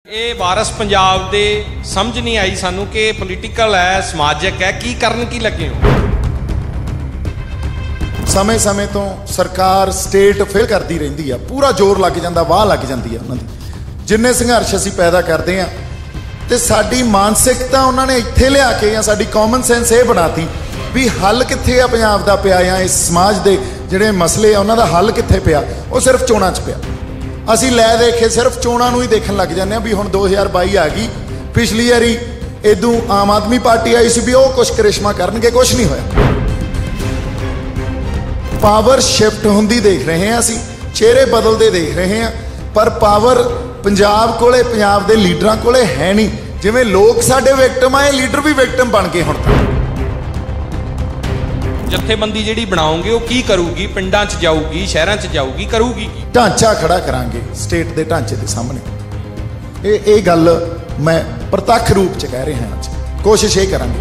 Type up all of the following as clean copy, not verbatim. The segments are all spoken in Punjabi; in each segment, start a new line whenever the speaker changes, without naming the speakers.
ਇਹ ਵਾਰਸ ਪੰਜਾਬ ਦੇ ਸਮਝ ਨਹੀਂ ਆਈ ਸਾਨੂੰ ਕਿ ਪੋਲੀਟੀਕਲ ਹੈ, ਸਮਾਜਿਕ ਹੈ, ਕੀ ਕਰਨ ਕੀ ਲੱਗੇ ਹੋ।
ਸਮੇਂ ਤੋਂ ਸਰਕਾਰ ਸਟੇਟ ਫੇਲ ਕਰਦੀ ਰਹਿੰਦੀ ਆ, ਪੂਰਾ ਜ਼ੋਰ ਲੱਗ ਜਾਂਦਾ, ਵਾਹ ਲੱਗ ਜਾਂਦੀ ਆ ਉਹਨਾਂ ਦੀ। ਜਿੰਨੇ ਸੰਘਰਸ਼ ਅਸੀਂ ਪੈਦਾ ਕਰਦੇ ਆ ਤੇ ਸਾਡੀ ਮਾਨਸਿਕਤਾ ਉਹਨਾਂ ਨੇ ਇੱਥੇ ਲਿਆ ਕੇ ਜਾਂ ਸਾਡੀ ਕਾਮਨ ਸੈਂਸ ਇਹ ਬਣਾਤੀ ਵੀ ਹੱਲ ਕਿੱਥੇ ਆ ਪੰਜਾਬ ਦਾ ਪਿਆ ਜਾਂ ਇਸ ਸਮਾਜ ਦੇ ਜਿਹੜੇ ਮਸਲੇ ਆ ਉਹਨਾਂ ਦਾ ਹੱਲ ਕਿੱਥੇ ਪਿਆ, ਉਹ ਸਿਰਫ ਚੋਣਾਂ 'ਚ ਪਿਆ। ਅਸੀਂ ਲੈ ਦੇਖੇ ਸਿਰਫ ਚੋਣਾਂ ਨੂੰ ਹੀ ਦੇਖਣ ਲੱਗ ਜਾਂਦੇ ਆ ਵੀ ਹੁਣ 2022 ਆ ਗਈ, ਪਿਛਲੀ ਵਾਰੀ ਇਦੋਂ ਆਮ ਆਦਮੀ ਪਾਰਟੀ ਆਈ ਸੀ ਵੀ ਉਹ ਕੁਛ ਕਰਿਸ਼ਮਾ ਕਰਨਗੇ, ਕੁਛ ਨਹੀਂ ਹੋਇਆ। ਪਾਵਰ ਸ਼ਿਫਟ ਹੁੰਦੀ ਦੇਖ ਰਹੇ ਹਾਂ, ਅਸੀਂ ਚਿਹਰੇ ਬਦਲਦੇ ਦੇਖ ਰਹੇ ਹਾਂ, ਪਰ ਪਾਵਰ ਪੰਜਾਬ ਕੋਲੇ, ਪੰਜਾਬ ਦੇ ਲੀਡਰਾਂ ਕੋਲੇ ਹੈ ਨਹੀਂ। ਜਿਵੇਂ ਲੋਕ ਸਾਡੇ ਵਿਕਟਮ ਆਏ, ਲੀਡਰ ਵੀ ਵਿਕਟਮ ਬਣ ਗਏ ਹੁਣ ਤਾਂ।
ਜਥੇਬੰਦੀ ਜਿਹੜੀ ਬਣਾਓਗੇ ਉਹ ਕੀ ਕਰੂਗੀ? ਪਿੰਡਾਂ 'ਚ ਜਾਊਗੀ, ਸ਼ਹਿਰਾਂ 'ਚ ਜਾਊਗੀ, ਕਰੂਗੀ ਕੀ?
ਢਾਂਚਾ ਖੜਾ ਕਰਾਂਗੇ ਸਟੇਟ ਦੇ ਢਾਂਚੇ ਦੇ ਸਾਹਮਣੇ। ਇਹ ਗੱਲ ਮੈਂ ਪ੍ਰਤੱਖ ਰੂਪ 'ਚ ਕਹਿ ਰਿਹਾ ਅੱਜ। ਕੋਸ਼ਿਸ਼ ਇਹ ਕਰਾਂਗੇ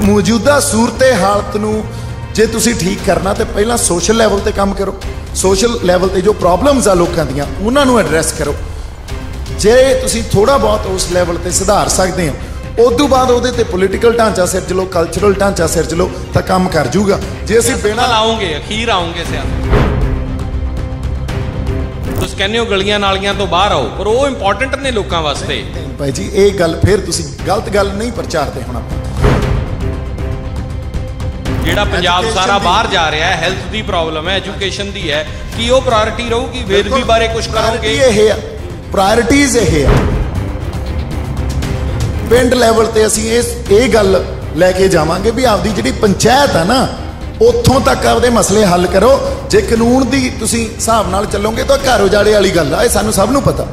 ਮੌਜੂਦਾ ਸੂਰਤੇ ਹਾਲਤ ਨੂੰ ਜੇ ਤੁਸੀਂ ਠੀਕ ਕਰਨਾ ਤੇ ਪਹਿਲਾਂ ਸੋਸ਼ਲ ਲੈਵਲ ਤੇ ਕੰਮ ਕਰੋ। ਸੋਸ਼ਲ ਲੈਵਲ ਤੇ ਜੋ ਪ੍ਰੋਬਲਮਸ ਆ ਲੋਕਾਂ ਦੀਆਂ ਉਹਨਾਂ ਨੂੰ ਐਡਰੈਸ ਕਰੋ। ਜੇ ਤੁਸੀਂ ਥੋੜਾ ਬਹੁਤ ਉਸ ਲੈਵਲ ਤੇ ਸੁਧਾਰ ਸਕਦੇ ਹੋ, ਉਸ ਤੋਂ ਬਾਅਦ ਉਹਦੇ ਤੇ ਪੋਲੀਟੀਕਲ ਢਾਂਚਾ ਸਿਰਜ ਲਓ, ਕਲਚਰਲ ਢਾਂਚਾ ਸਿਰਜ ਲਓ ਤਾਂ ਕੰਮ ਕਰ ਜੂਗਾ। ਜੇ ਅਸੀਂ ਬਿਨਾਂ
ਆਉਂਗੇ ਅਖੀਰ ਆਉਂਗੇ ਸਿਆਸਤ, ਤੁਸੀਂ ਕਹਿੰਦੇ ਹੋ ਗਲੀਆਂ ਨਾਲੀਆਂ ਤੋਂ ਬਾਹਰ ਆਓ, ਪਰ ਉਹ ਇੰਪੋਰਟੈਂਟ ਨੇ ਲੋਕਾਂ ਵਾਸਤੇ।
ਭਾਈ ਜੀ ਇਹ ਗੱਲ ਫਿਰ ਤੁਸੀਂ ਗਲਤ ਗੱਲ ਨਹੀਂ ਪ੍ਰਚਾਰਦੇ ਹੁਣ ਆਪਾਂ।
ਜਿਹੜਾ ਪੰਜਾਬ ਸਾਰਾ ਬਾਹਰ ਜਾ ਰਿਹਾ ਹੈ, ਹੈਲਥ ਦੀ ਪ੍ਰੋਬਲਮ ਹੈ, ਐਜੂਕੇਸ਼ਨ ਦੀ ਹੈ, ਕੀ ਉਹ ਪ੍ਰਾਇੋਰਟੀ ਰਹੂਗੀ? ਵੇਰਵੀ ਬਾਰੇ ਕੁਝ ਕਰੋਗੇ?
ਇਹ ਆ ਪ੍ਰਾਇੋਰਟੀਜ਼, ਇਹ ਆ ਪਿੰਡ ਲੈਵਲ ਤੇ ਅਸੀਂ ਇਹ ਗੱਲ ਲੈ ਕੇ ਜਾਵਾਂਗੇ ਵੀ ਆਪਦੀ ਜਿਹੜੀ ਪੰਚਾਇਤ ਆ ਨਾ ਉੱਥੋਂ ਤੱਕ ਆਪਦੇ ਮਸਲੇ ਹੱਲ ਕਰੋ। ਜੇ ਕਾਨੂੰਨ ਦੀ ਤੁਸੀਂ ਹਿਸਾਬ ਨਾਲ ਚੱਲੋਗੇ ਤਾਂ ਘਰ ਉਜਾੜੇ ਵਾਲੀ ਗੱਲ ਆ, ਇਹ ਸਾਨੂੰ ਸਭ ਨੂੰ ਪਤਾ।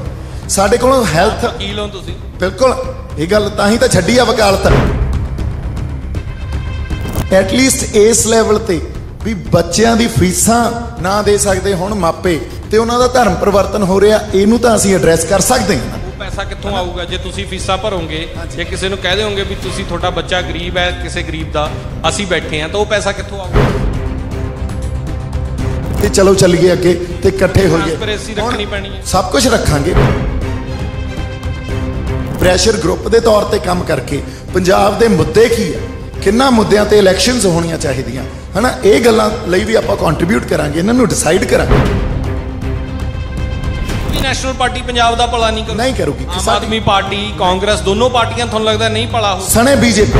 ਸਾਡੇ ਕੋਲੋਂ ਹੈਲਥ
ਵਕੀਲ ਹੋ ਤੁਸੀਂ,
ਬਿਲਕੁਲ ਇਹ ਗੱਲ ਤਾਂ ਹੀ ਤਾਂ ਛੱਡੀ ਆ ਵਕਾਲਤ। ਐਟਲੀਸਟ ਇਸ ਲੈਵਲ ਤੇ ਵੀ ਬੱਚਿਆਂ ਦੀ ਫੀਸਾਂ ਨਾ ਦੇ ਸਕਦੇ ਹੁਣ ਮਾਪੇ ਤੇ ਉਹਨਾਂ ਦਾ ਧਰਮ ਪਰਿਵਰਤਨ ਹੋ ਰਿਹਾ, ਇਹਨੂੰ ਤਾਂ ਅਸੀਂ ਐਡਰੈਸ ਕਰ ਸਕਦੇ ਹਾਂ।
ਪੈਸਾ ਕਿੱਥੋਂ ਆਊਗਾ ਜੇ ਤੁਸੀਂ ਫੀਸਾਂ ਭਰੋਗੇ? ਜੇ ਕਿਸੇ ਨੂੰ ਕਹਿ ਦਿਓਗੇ ਵੀ ਤੁਸੀਂ ਤੁਹਾਡਾ ਬੱਚਾ ਗਰੀਬ ਹੈ, ਕਿਸੇ ਗਰੀਬ ਦਾ ਅਸੀਂ ਬੈਠੇ ਆ, ਤਾਂ ਉਹ ਪੈਸਾ ਕਿੱਥੋਂ ਆਊਗਾ?
ਤੇ ਚਲੋ ਚੱਲੀਏ ਅੱਗੇ ਤੇ ਇਕੱਠੇ ਹੋਈਏ।
ਟ੍ਰਾਂਸਪੇਰੈਂਸੀ ਰੱਖਣੀ ਪੈਣੀ ਹੈ,
ਸਭ ਕੁਝ ਰੱਖਾਂਗੇ। ਪ੍ਰੈਸ਼ਰ ਗਰੁੱਪ ਦੇ ਤੌਰ ਤੇ ਕੰਮ ਕਰਕੇ ਪੰਜਾਬ ਦੇ ਮੁੱਦੇ ਕੀ ਆ, ਕਿੰਨਾ ਮੁੱਦਿਆਂ ਤੇ ਇਲੈਕਸ਼ਨਸ ਹੋਣੀਆਂ ਚਾਹੀਦੀਆਂ ਹਨਾ, ਇਹ ਗੱਲਾਂ ਲਈ ਵੀ ਆਪਾਂ ਕੰਟਰੀਬਿਊਟ ਕਰਾਂਗੇ, ਇਹਨਾਂ ਨੂੰ ਡਿਸਾਈਡ ਕਰਾਂਗੇ।
ਨੈਸ਼ਨਲ ਪਾਰਟੀ ਪੰਜਾਬ ਦਾ ਭਲਾ ਨਹੀਂ
ਕਰੂਗੀ।
ਆਮ ਆਦਮੀ ਪਾਰਟੀ, ਕਾਂਗਰਸ, ਦੋਨੋਂ ਪਾਰਟੀਆਂ ਤੁਹਾਨੂੰ ਲੱਗਦਾ ਨਹੀਂ ਭਲਾ ਹੋ
ਸਣੇ ਬੀਜੇਪੀ।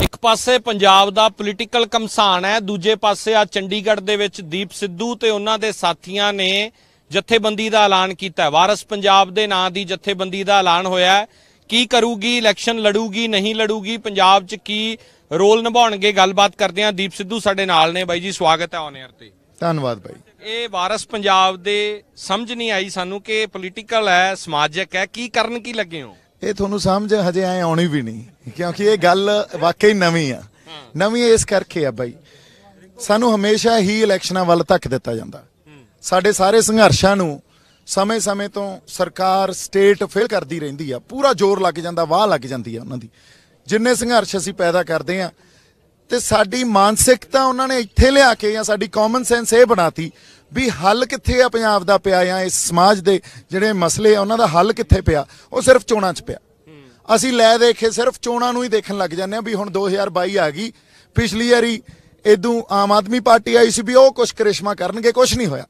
ਇੱਕ ਪਾਸੇ ਪੰਜਾਬ ਦਾ ਪੋਲੀਟੀਕਲ ਘਮਸਾਨ ਹੈ, ਦੂਜੇ ਪਾਸੇ ਆ ਚੰਡੀਗੜ੍ਹ ਦੇ ਵਿੱਚ ਦੀਪ ਸਿੱਧੂ ਤੇ ਉਹਨਾਂ ਦੇ ਸਾਥੀਆਂ ਨੇ ਜਥੇਬੰਦੀ ਦਾ ਐਲਾਨ ਕੀਤਾ ਹੈ। ਵਾਰਸ ਪੰਜਾਬ ਦੇ ਨਾਂ ਦੀ ਜਥੇਬੰਦੀ ਦਾ ਐਲਾਨ ਹੋਇਆ ਹੈ। ਕੀ ਕਰੂਗੀ? ਇਲੈਕਸ਼ਨ ਲੜੂਗੀ, ਨਹੀਂ ਲੜੂਗੀ? ਪੰਜਾਬ 'ਚ ਕੀ ਰੋਲ ਨਿਭਾਉਣਗੇ? ਗੱਲਬਾਤ ਕਰਦੇ ਹਾਂ। ਦੀਪ ਸਿੱਧੂ ਸਾਡੇ ਨਾਲ ਨੇ। ਬਾਈ ਜੀ ਸਵਾਗਤ ਹੈ ਔਨ 에ਅਰ ਤੇ।
ਧੰਨਵਾਦ ਬਾਈ।
ਇਹ ਵਾਰਸ ਪੰਜਾਬ ਦੇ ਸਮਝ ਨਹੀਂ ਆਈ ਸਾਨੂੰ ਕਿ ਪੋਲੀਟੀਕਲ ਹੈ, ਸਮਾਜਿਕ ਹੈ, ਕੀ ਕਰਨ ਕੀ ਲੱਗੇ ਹੋ?
ਇਹ ਤੁਹਾਨੂੰ ਸਮਝ ਹਜੇ ਐ ਆਉਣੀ ਵੀ ਨਹੀਂ, ਕਿਉਂਕਿ ਇਹ ਗੱਲ ਵਾਕਈ ਨਵੀਂ ਆ। ਨਵੀਂ ਇਸ ਕਰਕੇ ਆ ਬਾਈ, ਸਾਨੂੰ ਹਮੇਸ਼ਾ ਹੀ ਇਲੈਕਸ਼ਨਾਂ ਵੱਲ ਧੱਕ ਦਿੱਤਾ ਜਾਂਦਾ। ਸਾਡੇ ਸਾਰੇ ਸੰਘਰਸ਼ਾਂ ਨੂੰ ਸਮੇਂ ਤੋਂ ਸਰਕਾਰ ਸਟੇਟ ਫੇਲ ਕਰਦੀ ਰਹਿੰਦੀ ਆ, ਪੂਰਾ ਜ਼ੋਰ ਲੱਗ ਜਾਂਦਾ, ਵਾਹ ਲੱਗ ਜਾਂਦੀ ਆ ਉਹਨਾਂ ਦੀ। ਜਿੰਨੇ ਸੰਘਰਸ਼ ਅਸੀਂ ਪੈਦਾ ਕਰਦੇ ਆ ਤੇ ਸਾਡੀ ਮਾਨਸਿਕਤਾ ਉਹਨਾਂ ਨੇ ਇੱਥੇ ਲਿਆ ਕੇ ਜਾਂ ਸਾਡੀ ਕਾਮਨ ਸੈਂਸ ਇਹ ਬਣਾਤੀ ਵੀ ਹੱਲ ਕਿੱਥੇ ਆ ਪੰਜਾਬ ਦਾ ਪਿਆ ਜਾਂ ਇਸ ਸਮਾਜ ਦੇ ਜਿਹੜੇ ਮਸਲੇ ਆ ਉਹਨਾਂ ਦਾ ਹੱਲ ਕਿੱਥੇ ਪਿਆ, ਉਹ ਸਿਰਫ ਚੋਣਾਂ 'ਚ ਪਿਆ। ਅਸੀਂ ਲੈ ਦੇਖੇ ਸਿਰਫ ਚੋਣਾਂ ਨੂੰ ਹੀ ਦੇਖਣ ਲੱਗ ਜਾਂਦੇ ਆ ਵੀ ਹੁਣ 2022 ਆ ਗਈ, ਪਿਛਲੀ ਵਾਰੀ ਇਦੋਂ ਆਮ ਆਦਮੀ ਪਾਰਟੀ ਆਈ ਸੀ ਵੀ ਉਹ ਕੁਛ ਕਰਿਸ਼ਮਾ ਕਰਨਗੇ, ਕੁਛ ਨਹੀਂ ਹੋਇਆ।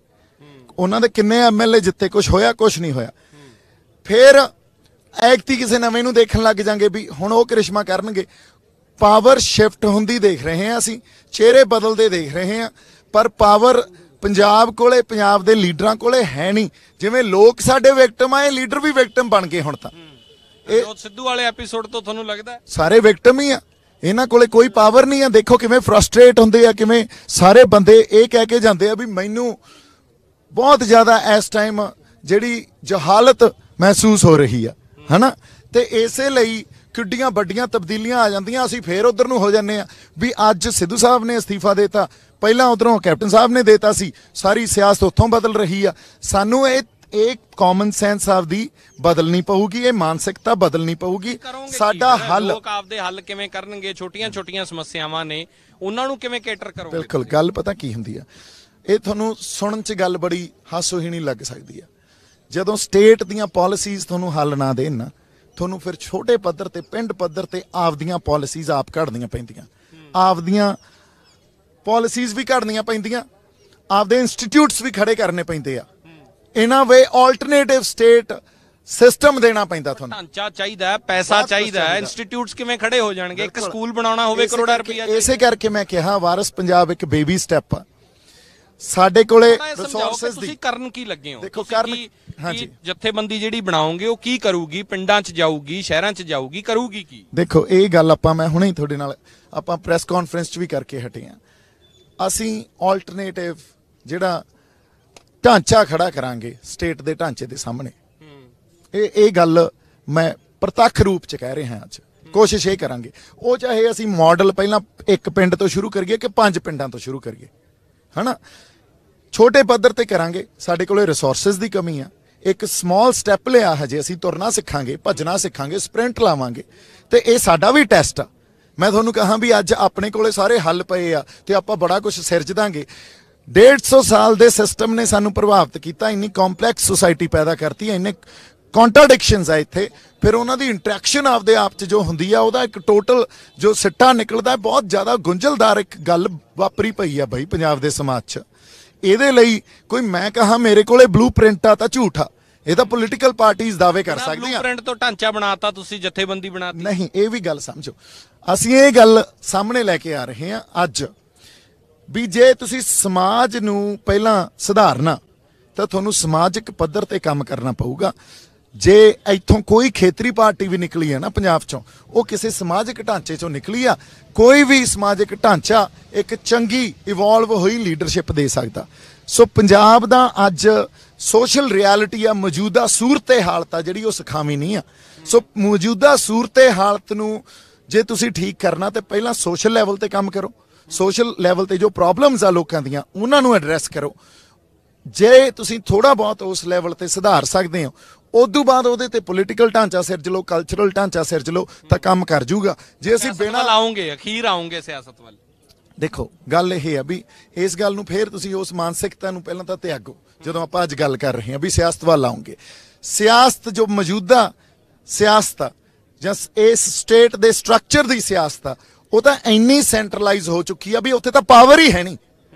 ਉਹਨਾਂ ਦੇ ਕਿੰਨੇ ਐਮਐਲਏ ਜਿੱਤੇ, ਕੁਛ ਹੋਇਆ? ਕੁਛ ਨਹੀਂ ਹੋਇਆ। ਫਿਰ ਐਕਤੀ ਕਿਸੇ ਨਵੇਂ ਨੂੰ ਦੇਖਣ ਲੱਗ ਜਾਂਗੇ ਵੀ ਹੁਣ ਉਹ ਕਰਿਸ਼ਮਾ ਕਰਨਗੇ। ਪਾਵਰ ਸ਼ਿਫਟ ਹੁੰਦੀ ਦੇਖ ਰਹੇ ਹਾਂ, ਅਸੀਂ ਚਿਹਰੇ ਬਦਲਦੇ ਦੇਖ ਰਹੇ ਹਾਂ, ਪਰ ਪਾਵਰ ਪੰਜਾਬ ਕੋਲੇ, ਪੰਜਾਬ ਦੇ ਲੀਡਰਾਂ ਕੋਲੇ ਹੈ ਨਹੀਂ। ਜਿਵੇਂ ਲੋਕ ਸਾਡੇ ਵਿਕਟਮ ਆਏ, ਲੀਡਰ ਵੀ ਵਿਕਟਮ ਬਣ ਗਏ ਹੁਣ ਤਾਂ।
ਇਹ ਸਿੱਧੂ ਵਾਲੇ ਐਪੀਸੋਡ ਤੋਂ ਤੁਹਾਨੂੰ ਲੱਗਦਾ
ਸਾਰੇ ਵਿਕਟਮ ਹੀ ਆ, ਇਹਨਾਂ ਕੋਲੇ ਕੋਈ ਪਾਵਰ ਨਹੀਂ ਆ। ਦੇਖੋ ਕਿਵੇਂ ਫਰਸਟ੍ਰੇਟ ਹੁੰਦੇ ਆ, ਕਿਵੇਂ ਸਾਰੇ ਬੰਦੇ ਇਹ ਕਹਿ ਕੇ ਜਾਂਦੇ ਆ ਵੀ ਮੈਨੂੰ ਬਹੁਤ ਜ਼ਿਆਦਾ ਇਸ ਟਾਈਮ ਜਿਹੜੀ ਜਹਾਲਤ ਮਹਿਸੂਸ ਹੋ ਰਹੀ ਆ ਹਨਾ। ਤੇ ਇਸੇ ਲਈ ਕਿੱਡੀਆਂ ਵੱਡੀਆਂ ਤਬਦੀਲੀਆਂ ਆ ਜਾਂਦੀਆਂ, ਅਸੀਂ ਫੇਰ ਉਧਰ ਨੂੰ ਹੋ ਜਾਂਦੇ ਆ ਵੀ ਅੱਜ ਸਿੱਧੂ ਸਾਹਿਬ ਨੇ ਅਸਤੀਫਾ ਦੇਤਾ, ਪਹਿਲਾਂ ਉਧਰੋਂ ਕੈਪਟਨ ਸਾਹਿਬ ਨੇ ਦੇਤਾ ਸੀ, ਸਾਰੀ ਸਿਆਸਤ ਉੱਥੋਂ ਬਦਲ ਰਹੀ ਆ। ਸਾਨੂੰ ਇਹ ਕਾਮਨ ਸੈਂਸ ਆਪਦੀ ਬਦਲਣੀ ਪਊਗੀ, ਇਹ ਮਾਨਸਿਕਤਾ ਬਦਲਣੀ ਪਊਗੀ। ਸਾਡਾ ਹੱਲ,
ਲੋਕ ਆਪਦੇ ਹੱਲ ਕਿਵੇਂ ਕਰਨਗੇ? ਛੋਟੀਆਂ ਸਮੱਸਿਆਵਾਂ ਨੇ, ਉਹਨਾਂ ਨੂੰ ਕਿਵੇਂ ਕੇਟਰ ਕਰੋਗੇ?
ਬਿਲਕੁਲ ਗੱਲ ਪਤਾ ਕੀ ਹੁੰਦੀ ਆ, ਇਹ ਤੁਹਾਨੂੰ ਸੁਣਨ 'ਚ ਗੱਲ ਬੜੀ ਹਾਸੋਹੀਣੀ ਲੱਗ ਸਕਦੀ ਆ। ਜਦੋਂ ਸਟੇਟ ਦੀਆਂ ਪਾਲਿਸੀਜ਼ ਤੁਹਾਨੂੰ ਹੱਲ ਨਾ ਦੇਣ ਨਾ, ਤੁਹਾਨੂੰ ਫਿਰ ਛੋਟੇ ਪੱਧਰ ਤੇ ਪਿੰਡ ਪੱਧਰ ਤੇ ਆਪਦੀਆਂ ਪਾਲਿਸੀਜ਼ ਆਪ ਘੜਨੀਆਂ ਪੈਂਦੀਆਂ, ਆਪਦੀਆਂ ਪਾਲਿਸੀਜ਼ ਵੀ ਘੜਨੀਆਂ ਪੈਂਦੀਆਂ, ਆਪਦੇ ਇੰਸਟੀਚਿਊਟਸ ਵੀ ਖੜੇ ਕਰਨੇ ਪੈਂਦੇ ਆ। ਇਹਨਾਂ ਵੇ ਆਲਟਰਨੇਟਿਵ ਸਟੇਟ ਸਿਸਟਮ ਦੇਣਾ ਪੈਂਦਾ ਤੁਹਾਨੂੰ।
ਢਾਂਚਾ ਚਾਹੀਦਾ, ਪੈਸਾ ਚਾਹੀਦਾ, ਇੰਸਟੀਚਿਊਟਸ ਕਿਵੇਂ ਖੜੇ ਹੋ ਜਾਣਗੇ? ਇੱਕ ਸਕੂਲ ਬਣਾਉਣਾ ਹੋਵੇ ਕਰੋੜਾਂ ਰੁਪਈਆ।
ਇਸੇ ਕਰਕੇ ਮੈਂ ਕਿਹਾ ਵਾਰਸ ਪੰਜਾਬ ਇੱਕ ਬੇਬੀ ਸਟੈਪ ਆ। ਸਾਡੇ ਕੋਲੇ ਰਿਸੋਰਸਸ ਦੀ
ਤੁਸੀਂ ਕਰਨ ਕੀ ਲੱਗੇ ਹੋ?
ਦੇਖੋ
ਹਾਂਜੀ, ਜਥੇਬੰਦੀ ਜਿਹੜੀ ਬਣਾਓਗੇ ਉਹ ਕੀ ਕਰੂਗੀ? ਪਿੰਡਾਂ 'ਚ ਜਾਊਗੀ, ਸ਼ਹਿਰਾਂ 'ਚ ਜਾਊਗੀ, ਕਰੂਗੀ ਕੀ?
ਦੇਖੋ ਇਹ ਗੱਲ ਮੈਂ ਹੁਣੇ ਹੀ ਤੁਹਾਡੇ ਨਾਲ ਆਪਾਂ ਪ੍ਰੈਸ ਕਾਨਫਰੰਸ 'ਚ ਵੀ ਕਰਕੇ ਹਟੇ ਆ। ਅਸੀਂ ਆਲਟਰਨੇਟਿਵ ਜਿਹੜਾ ਢਾਂਚਾ ਖੜਾ ਕਰਾਂਗੇ ਸਟੇਟ ਦੇ ਢਾਂਚੇ ਦੇ ਸਾਹਮਣੇ। ਇਹ ਗੱਲ ਮੈਂ ਪ੍ਰਤੱਖ ਰੂਪ 'ਚ ਕਹਿ ਰਿਹਾ ਅੱਜ। ਕੋਸ਼ਿਸ਼ ਇਹ ਕਰਾਂਗੇ, ਉਹ ਚਾਹੇ ਅਸੀਂ ਮਾਡਲ ਪਹਿਲਾਂ ਇੱਕ ਪਿੰਡ ਤੋਂ ਸ਼ੁਰੂ ਕਰੀਏ ਕਿ 5 ਪਿੰਡਾਂ ਤੋਂ ਸ਼ੁਰੂ ਕਰੀਏ, ਹਨਾ, ਛੋਟੇ ਪੱਧਰ ਤੇ ਕਰਾਂਗੇ। ਸਾਡੇ ਕੋਲੇ ਰਿਸੋਰਸਸ ਦੀ ਕਮੀ ਆ। ਇੱਕ ਸਮਾਲ ਸਟੈਪ ਲਿਆ ਹਜੇ, ਅਸੀਂ ਤੁਰਨਾ ਸਿੱਖਾਂਗੇ, ਭੱਜਣਾ ਸਿੱਖਾਂਗੇ, ਸਪ੍ਰਿੰਟ ਲਾਵਾਂਗੇ, ਤੇ ਇਹ ਸਾਡਾ ਵੀ ਟੈਸਟ ਆ। ਮੈਂ ਤੁਹਾਨੂੰ ਕਹਾਂ ਵੀ ਅੱਜ ਆਪਣੇ ਕੋਲੇ ਸਾਰੇ ਹੱਲ ਪਏ ਆ ਤੇ ਆਪਾਂ ਬੜਾ ਕੁਝ ਸਿਰਜ ਦਾਂਗੇ। 150 ਸਾਲ ਦੇ ਸਿਸਟਮ ਨੇ ਸਾਨੂੰ ਪ੍ਰਭਾਵਿਤ ਕੀਤਾ, ਇੰਨੀ ਕੰਪਲੈਕਸ ਸੁਸਾਇਟੀ ਪੈਦਾ ਕਰਤੀ, ਇੰਨੇ ਕੰਟਰਾਡਿਕਸ਼ਨਸ ਆ ਇੱਥੇ। ਫਿਰ ਉਹਨਾਂ ਦੀ ਇੰਟਰੈਕਸ਼ਨ ਆਪਦੇ ਆਪ 'ਚ ਜੋ ਹੁੰਦੀ ਆ, ਉਹਦਾ ਇੱਕ ਟੋਟਲ ਜੋ ਸਿੱਟਾ ਨਿਕਲਦਾ, ਬਹੁਤ ਜ਼ਿਆਦਾ ਗੁੰਝਲਦਾਰ ਇੱਕ ਗੱਲ ਵਾਪਰੀ ਪਈ ਆ ਬਈ ਪੰਜਾਬ ਦੇ ਸਮਾਜ 'ਚ। ਇਹਦੇ ਲਈ ਕੋਈ ਮੈਂ ਕਹਾਂ ਮੇਰੇ ਕੋਲੇ ਬਲੂਪ੍ਰਿੰਟ ਆ ਤਾਂ ਝੂਠ ਆ। ਇਹ ਤਾਂ ਪੋਲੀਟੀਕਲ ਪਾਰਟੀਆਂ ਦਾਅਵੇ ਕਰ ਸਕਦੀਆਂ।
ਬਲੂਪ੍ਰਿੰਟ ਤੋਂ ਢਾਂਚਾ ਬਣਾਤਾ ਤੁਸੀਂ, ਜਥੇਬੰਦੀ ਬਣਾਤੀ।
ਨਹੀਂ, ਇਹ ਵੀ ਗੱਲ ਸਮਝੋ। ਅਸੀਂ ਇਹ ਗੱਲ ਸਾਹਮਣੇ ਲੈ ਕੇ ਆ ਰਹੇ ਹਾਂ ਅੱਜ ਵੀ ਜੇ ਤੁਸੀਂ ਸਮਾਜ ਨੂੰ ਪਹਿਲਾਂ ਸੁਧਾਰਨਾ ਤਾਂ ਤੁਹਾਨੂੰ ਸਮਾਜਿਕ ਪੱਧਰ ਤੇ ਕੰਮ ਕਰਨਾ ਪਊਗਾ। ਜੇ ਇੱਥੋਂ ਕੋਈ ਖੇਤਰੀ ਪਾਰਟੀ ਵੀ ਨਿਕਲੀ ਹੈ ਨਾ ਪੰਜਾਬ ਚੋਂ, ਉਹ ਕਿਸੇ ਸਮਾਜਿਕ ਢਾਂਚੇ ਚੋਂ ਨਿਕਲੀ ਆ। ਕੋਈ ਵੀ ਸਮਾਜਿਕ ਢਾਂਚਾ ਇੱਕ ਚੰਗੀ ਇਵੋਲਵ ਹੋਈ ਲੀਡਰਸ਼ਿਪ ਦੇ ਸਕਦਾ। ਸੋ ਪੰਜਾਬ ਦਾ ਅੱਜ ਸੋਸ਼ਲ ਰਿਐਲਿਟੀ ਆ, ਮੌਜੂਦਾ ਸੂਰਤੇ ਹਾਲਤ ਆ ਜਿਹੜੀ ਉਹ ਸਿਖਾਵੀਂ ਨਹੀਂ ਆ। ਸੋ ਮੌਜੂਦਾ ਸੂਰਤੇ ਹਾਲਤ ਨੂੰ ਜੇ ਤੁਸੀਂ ਠੀਕ ਕਰਨਾ ਤੇ ਪਹਿਲਾਂ ਸੋਸ਼ਲ ਲੈਵਲ ਤੇ ਕੰਮ ਕਰੋ। ਸੋਸ਼ਲ ਲੈਵਲ ਤੇ ਜੋ ਪ੍ਰੋਬਲਮਸ ਆ ਲੋਕਾਂ ਦੀਆਂ, ਉਹਨਾਂ ਨੂੰ ਐਡਰੈਸ ਕਰੋ। ਜੇ ਤੁਸੀਂ ਥੋੜਾ ਬਹੁਤ ਉਸ ਲੈਵਲ ਤੇ ਸੁਧਾਰ ਸਕਦੇ ਹੋ, ਉਦੋਂ ਬਾਅਦ ਉਹਦੇ ਤੇ ਪੋਲੀਟੀਕਲ ਢਾਂਚਾ ਸਿਰਜ ਲਓ, ਕਲਚਰਲ ਢਾਂਚਾ ਸਿਰਜ ਲਓ ਤਾਂ ਕੰਮ ਕਰ ਜੂਗਾ। ਜੇ ਅਸੀਂ ਬਿਨਾਂ
ਲਾਉਂਗੇ, ਅਖੀਰ ਆਉਂਗੇ ਸਿਆਸਤ ਵੱਲ।
ਦੇਖੋ ਗੱਲ ਇਹ ਆ ਵੀ ਇਸ ਗੱਲ ਨੂੰ ਫੇਰ ਤੁਸੀਂ ਉਸ ਮਾਨਸਿਕਤਾ ਨੂੰ ਪਹਿਲਾਂ ਤਾਂ ਤਿਆਗੋ। ਜਦੋਂ ਆਪਾਂ ਅੱਜ ਗੱਲ ਕਰ ਰਹੇ ਹਾਂ ਵੀ ਸਿਆਸਤ ਵੱਲ ਆਉਂਗੇ, ਸਿਆਸਤ ਜੋ ਮੌਜੂਦਾ ਸਿਆਸਤ ਆ ਜਾਂ ਇਸ ਸਟੇਟ ਦੇ ਸਟਰਕਚਰ ਦੀ ਸਿਆਸਤ ਆ, ਉਹ ਤਾਂ ਇੰਨੀ ਸੈਂਟਰਲਾਈਜ਼ ਹੋ ਚੁੱਕੀ ਆ ਵੀ ਉੱਥੇ ਤਾਂ ਪਾਵਰ ਹੀ ਹੈ ਨਹੀਂ।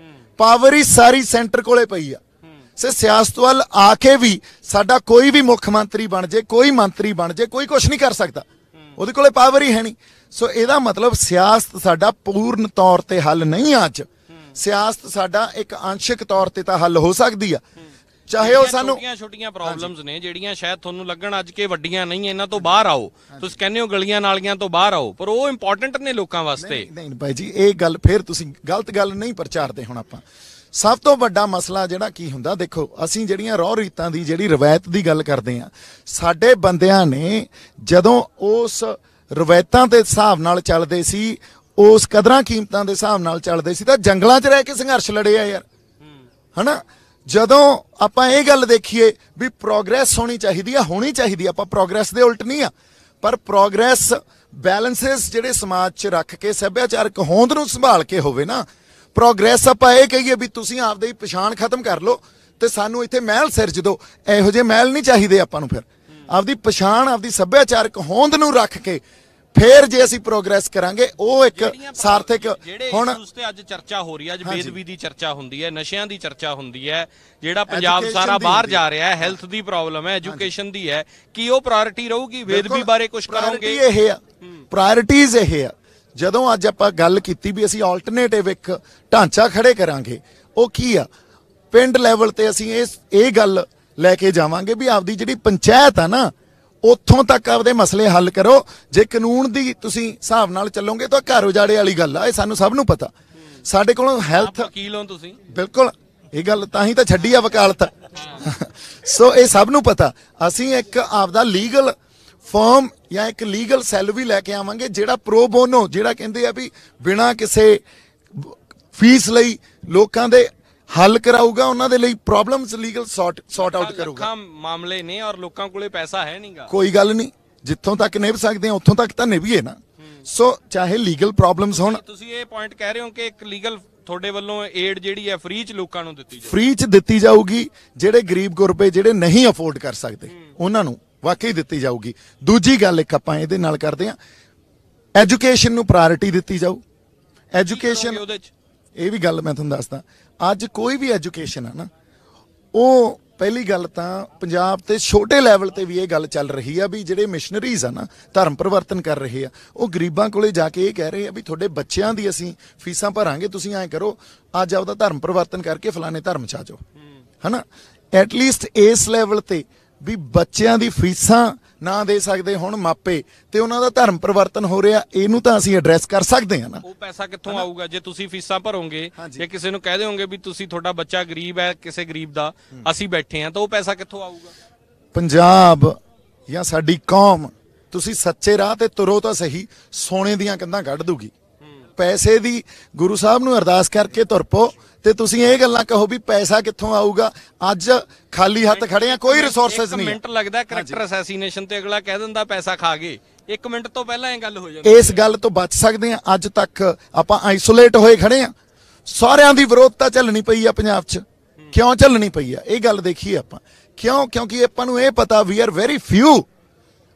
ਪਾਵਰ ਹੀ ਸਾਰੀ ਸੈਂਟਰ ਕੋਲੇ ਪਈ ਆ। ਸੇ ਸਿਆਸਤ ਵੱਲ ਆ ਕੇ ਵੀ ਸਾਡਾ ਕੋਈ ਵੀ ਮੁੱਖ ਮੰਤਰੀ ਬਣ ਜੇ, ਕੋਈ ਮੰਤਰੀ ਬਣ ਜੇ, ਕੋਈ ਕੁਝ ਨਹੀਂ ਕਰ ਸਕਦਾ, ਉਹਦੇ ਕੋਲੇ ਪਾਵਰ ਹੀ ਹੈ ਨਹੀਂ। ਸੋ ਇਹਦਾ ਮਤਲਬ ਸਿਆਸਤ ਸਾਡਾ ਪੂਰਨ ਤੌਰ ਤੇ ਹੱਲ ਨਹੀਂ ਅੱਜ। ਸਿਆਸਤ ਸਾਡਾ ਇੱਕ ਅੰਸ਼ਿਕ ਤੌਰ ਤੇ ਤਾਂ ਹੱਲ ਹੋ ਸਕਦੀ ਆ, ਚਾਹੇ ਉਹ ਸਾਨੂੰ
ਛੋਟੀਆਂ ਪ੍ਰੋਬਲਮਸ ਨੇ ਜਿਹੜੀਆਂ ਸ਼ਾਇਦ ਤੁਹਾਨੂੰ ਲੱਗਣ ਅੱਜ ਕੇ ਵੱਡੀਆਂ ਨਹੀਂ, ਇਹਨਾਂ ਤੋਂ ਬਾਹਰ ਆਓ। ਤੁਸੀਂ ਕਹਿੰਦੇ ਹੋ ਗਲੀਆਂ ਨਾਲੀਆਂ ਤੋਂ ਬਾਹਰ ਆਓ, ਪਰ ਉਹ ਇੰਪੋਰਟੈਂਟ ਨੇ ਲੋਕਾਂ ਵਾਸਤੇ।
ਨਹੀਂ ਭਾਈ ਜੀ, ਇਹ ਗੱਲ ਫਿਰ ਤੁਸੀਂ ਗਲਤ ਗੱਲ ਨਹੀਂ ਪ੍ਰਚਾਰਦੇ। ਹੁਣ ਆਪਾਂ ਸਭ ਤੋਂ ਵੱਡਾ ਮਸਲਾ ਜਿਹੜਾ ਕੀ ਹੁੰਦਾ, ਦੇਖੋ ਅਸੀਂ ਜਿਹੜੀਆਂ ਰਹੁ ਰੀਤਾਂ ਦੀ ਜਿਹੜੀ ਰਵਾਇਤ ਦੀ ਗੱਲ ਕਰਦੇ ਆ, ਸਾਡੇ ਬੰਦਿਆਂ ਨੇ ਜਦੋਂ ਉਸ ਰਵਾਇਤਾਂ ਦੇ ਹਿਸਾਬ ਨਾਲ ਚੱਲਦੇ ਸੀ, ਉਸ ਕਦਰਾਂ ਕੀਮਤਾਂ ਦੇ ਹਿਸਾਬ ਨਾਲ ਚੱਲਦੇ ਸੀ ਤਾਂ ਜੰਗਲਾਂ 'ਚ ਰਹਿ ਕੇ ਸੰਘਰਸ਼ ਲੜੇ ਆ ਯਾਰ, ਹਨਾ। ਜਦੋਂ ਆਪਾਂ ਇਹ ਗੱਲ ਦੇਖੀਏ ਵੀ ਪ੍ਰੋਗਰੈਸ ਹੋਣੀ ਚਾਹੀਦੀ ਆ, ਹੋਣੀ ਚਾਹੀਦੀ, ਆਪਾਂ ਪ੍ਰੋਗਰੈਸ ਦੇ ਉਲਟ ਨਹੀਂ ਆ, ਪਰ ਪ੍ਰੋਗਰੈਸ ਬੈਲੈਂਸਸ ਜਿਹੜੇ ਸਮਾਜ 'ਚ ਰੱਖ ਕੇ ਸੱਭਿਆਚਾਰਕ ਹੋਂਦ ਨੂੰ ਸੰਭਾਲ ਕੇ ਹੋਵੇ ਨਾ। ਪ੍ਰੋਗਰੈਸ ਆਪਾਂ ਇਹ ਕਹੀਏ ਵੀ ਤੁਸੀਂ ਆਪਦੇ ਹੀ ਪਛਾਣ ਖਤਮ ਕਰ ਲਓ ਤੇ ਸਾਨੂੰ ਇੱਥੇ ਮਹਿਲ ਸਿਰਜ ਦਿਓ, ਇਹੋ ਜਿਹੇ ਮਹਿਲ ਨਹੀਂ ਚਾਹੀਦੇ ਆਪਾਂ ਨੂੰ। ਫਿਰ ਆਪਦੀ ਪਛਾਣ, ਆਪਦੀ ਸੱਭਿਆਚਾਰਕ ਹੋਂਦ ਨੂੰ ਰੱਖ ਕੇ ਫਿਰ ਜੇ ਅਸੀਂ ਪ੍ਰੋਗਰੈਸ ਕਰਾਂਗੇ, ਉਹ ਇੱਕ ਸਾਰਥਕ। ਹੁਣ
ਇਸ ਤੇ ਅੱਜ ਚਰਚਾ ਹੋ ਰਹੀ ਹੈ, ਅੱਜ ਬੇਦਬੀ ਦੀ ਚਰਚਾ ਹੁੰਦੀ ਹੈ, ਨਸ਼ਿਆਂ ਦੀ ਚਰਚਾ ਹੁੰਦੀ ਹੈ, ਜਿਹੜਾ ਪੰਜਾਬ ਸਾਰਾ ਬਾਹਰ ਜਾ ਰਿਹਾ ਹੈ, ਹੈਲਥ ਦੀ ਪ੍ਰੋਬਲਮ ਹੈ, ਐਜੂਕੇਸ਼ਨ ਦੀ ਹੈ, ਕੀ ਉਹ ਪ੍ਰਾਇੋਰਟੀ ਰਹੂਗੀ? ਬੇਦਬੀ ਬਾਰੇ ਕੁਝ ਕਰੋਗੇ?
ਇਹ ਆ ਪ੍ਰਾਇੋਰਟੀਜ਼, ਇਹ ਆ। ਜਦੋਂ ਅੱਜ ਆਪਾਂ ਗੱਲ ਕੀਤੀ ਵੀ ਅਸੀਂ ਆਲਟਰਨੇਟਿਵ ਇੱਕ ਢਾਂਚਾ ਖੜੇ ਕਰਾਂਗੇ, ਉਹ ਕੀ ਆ? ਪਿੰਡ ਲੈਵਲ ਤੇ ਅਸੀਂ ਇਹ ਗੱਲ ਲੈ ਕੇ ਜਾਵਾਂਗੇ ਵੀ ਆਪਦੀ ਜਿਹੜੀ ਪੰਚਾਇਤ ਆ ਨਾ, ਉੱਥੋਂ ਤੱਕ ਆਪਦੇ ਮਸਲੇ ਹੱਲ ਕਰੋ। ਜੇ ਕਾਨੂੰਨ ਦੀ ਤੁਸੀਂ ਹਿਸਾਬ ਨਾਲ ਚੱਲੋਗੇ ਤਾਂ ਘਰ ਉਜਾੜੇ ਵਾਲੀ ਗੱਲ ਆ, ਇਹ ਸਾਨੂੰ ਸਭ ਨੂੰ ਪਤਾ। ਸਾਡੇ ਕੋਲੋਂ ਹੈਲਥ
ਵਕੀਲ ਹੋ ਤੁਸੀਂ,
ਬਿਲਕੁਲ ਇਹ ਗੱਲ ਤਾਂ ਹੀ ਤਾਂ ਛੱਡੀ ਆ ਵਕਾਲਤ। ਸੋ ਇਹ ਸਭ ਨੂੰ ਪਤਾ। ਅਸੀਂ ਇੱਕ ਆਪਦਾ ਲੀਗਲ ਫਰਮ ਜਾਂ ਇੱਕ ਲੀਗਲ ਸੈੱਲ ਵੀ ਲੈ ਕੇ ਆਵਾਂਗੇ ਜਿਹੜਾ ਪ੍ਰੋ ਬੋਨੋ, ਜਿਹੜਾ ਕਹਿੰਦੇ ਆ ਵੀ ਬਿਨਾਂ ਕਿਸੇ ਫੀਸ ਲਈ ਲੋਕਾਂ ਦੇ ਹੱਲ ਕਰਾਊਗਾ, ਉਹਨਾਂ ਦੇ ਲਈ ਪ੍ਰੋਬਲਮਸ ਲੀਗਲ ਸੌਟ ਆਊਟ ਕਰੂਗਾ।
ਮਾਮਲੇ ਨੇ ਔਰ ਲੋਕਾਂ ਕੋਲੇ ਪੈਸਾ ਹੈ ਨਹੀਂਗਾ।
ਕੋਈ ਗੱਲ ਨਹੀਂ, ਜਿੱਥੋਂ ਤੱਕ ਨਿਭ ਸਕਦੇ ਆ ਉੱਥੋਂ ਤੱਕ ਤਾਂ ਨਿਭੀਏ ਨਾ। ਸੋ ਚਾਹੇ ਲੀਗਲ ਪ੍ਰੋਬਲਮਸ ਹੋਣ।
ਤੁਸੀਂ ਇਹ ਪੁਆਇੰਟ ਕਹਿ ਰਹੇ ਹੋ ਕਿ ਇੱਕ ਲੀਗਲ ਤੁਹਾਡੇ ਵੱਲੋਂ ਏਡ ਜਿਹੜੀ ਹੈ ਫ੍ਰੀ ਚ ਲੋਕਾਂ ਨੂੰ ਦਿੱਤੀ ਜਾਊ?
ਫ੍ਰੀ ਚ ਦਿੱਤੀ ਜਾਊਗੀ। ਜਿਹੜੇ ਗਰੀਬ ਗੁਰਬੇ ਜਿਹੜੇ ਨਹੀਂ ਅਫੋਰਡ ਕਰ ਸਕਦੇ ਉਹਨਾਂ ਨੂੰ ਵਾਕਈ ਦਿੱਤੀ ਜਾਊਗੀ। ਦੂਜੀ ਗੱਲ ਇੱਕ ਆਪਾਂ ਇਹਦੇ ਨਾਲ ਕਰਦੇ ਹਾਂ, ਐਜੂਕੇਸ਼ਨ ਨੂੰ ਪ੍ਰਾਇੋਰਟੀ ਦਿੱਤੀ ਜਾਊ। ਐਜੂਕੇਸ਼ਨ
ਉਹਦੇ ਚ
ਇਹ ਵੀ ਗੱਲ ਮੈਂ ਤੁਹਾਨੂੰ ਦੱਸਦਾ, ਅੱਜ ਕੋਈ ਵੀ ਐਜੂਕੇਸ਼ਨ ਆ ਨਾ, ਉਹ ਪਹਿਲੀ ਗੱਲ ਤਾਂ ਪੰਜਾਬ ਤੇ ਛੋਟੇ ਲੈਵਲ ਤੇ ਵੀ ਇਹ ਗੱਲ ਚੱਲ ਰਹੀ ਆ ਵੀ ਜਿਹੜੇ ਮਿਸ਼ਨਰੀਜ਼ ਆ ਨਾ, ਧਰਮ ਪਰਿਵਰਤਨ ਕਰ ਰਹੇ ਆ, ਉਹ ਗਰੀਬਾਂ ਕੋਲੇ ਜਾ ਕੇ ਇਹ ਕਹਿ ਰਹੇ ਆ ਵੀ ਤੁਹਾਡੇ ਬੱਚਿਆਂ ਦੀ ਅਸੀਂ ਫੀਸਾਂ ਭਰਾਂਗੇ, ਤੁਸੀਂ ਐਂ ਕਰੋ ਅੱਜ ਆਪਦਾ ਧਰਮ ਪਰਿਵਰਤਨ ਕਰਕੇ ਫਲਾਣੇ ਧਰਮ ਚ ਆ ਜਾਓ, ਹਨਾ। ਐਟਲੀਸਟ ਇਸ ਲੈਵਲ ਤੇ ਵੀ ਬੱਚਿਆਂ ਦੀ ਫੀਸਾਂ ਨਾ ਦੇ ਸਕਦੇ ਹੁਣ ਮਾਪੇ ਤੇ ਉਹਨਾਂ ਦਾ ਧਰਮ ਪਰਿਵਰਤਨ ਹੋ ਰਿਹਾ, ਇਹਨੂੰ ਤਾਂ ਅਸੀਂ ਐਡਰੈਸ ਕਰ ਸਕਦੇ ਹਾਂ ਨਾ।
ਉਹ ਪੈਸਾ ਕਿੱਥੋਂ ਆਊਗਾ ਜੇ ਤੁਸੀਂ ਫੀਸਾਂ ਭਰੋਗੇ? ਜੇ ਕਿਸੇ ਨੂੰ ਕਹਿ ਦਿਓਗੇ ਵੀ ਤੁਸੀਂ ਤੁਹਾਡਾ ਬੱਚਾ ਗਰੀਬ ਹੈ, ਕਿਸੇ ਗਰੀਬ ਦਾ ਅਸੀਂ ਬੈਠੇ ਆ, ਤਾਂ ਉਹ ਪੈਸਾ ਕਿੱਥੋਂ ਆਊਗਾ?
ਪੰਜਾਬ ਜਾਂ ਸਾਡੀ ਕੌਮ ਤੁਸੀਂ ਸੱਚੇ ਰਾਹ ਤੇ ਤੁਰੋ ਤਾਂ ਸਹੀ, ਸੋਨੇ ਦੀਆਂ ਕੰਧਾਂ ਕੱਢ ਦੂਗੀ। ਪੈਸੇ ਦੀ ਗੁਰੂ ਸਾਹਿਬ ਨੂੰ ਅਰਦਾਸ ਕਰਕੇ ਤੁਰ ਪੋ ਤੇ ਤੁਸੀਂ ਇਹ ਗੱਲਾਂ ਕਹੋ ਵੀ ਪੈਸਾ ਕਿੱਥੋਂ ਆਊਗਾ। ਅੱਜ ਖਾਲੀ ਹੱਥ ਖੜੇ ਆ, ਕੋਈ ਰਿਸੋਰਸਸ ਨਹੀਂ।
ਮਿੰਟ ਲੱਗਦਾ ਕਰੈਕਟਰ ਅਸੈਸੀਨੇਸ਼ਨ ਤੇ ਅਗਲਾ ਕਹਿ ਦਿੰਦਾ ਪੈਸਾ ਖਾ ਗਏ, 1 ਮਿੰਟ ਤੋਂ ਪਹਿਲਾਂ ਇਹ ਗੱਲ ਹੋ ਜਾਂਦੀ।
ਇਸ ਗੱਲ ਤੋਂ ਬਚ ਸਕਦੇ ਆ। ਅੱਜ ਤੱਕ ਆਪਾਂ ਆਈਸੋਲੇਟ ਹੋਏ ਖੜੇ ਆ, ਸਾਰਿਆਂ ਦੀ ਵਿਰੋਧਤਾ ਝੱਲਣੀ ਪਈ ਆ ਪੰਜਾਬ 'ਚ। ਕਿਉਂ ਝੱਲਣੀ ਪਈ ਆ ਇਹ ਗੱਲ ਦੇਖੀਏ ਆਪਾਂ। ਕਿਉਂਕਿ ਆਪਾਂ ਨੂੰ ਇਹ ਪਤਾ we are very few,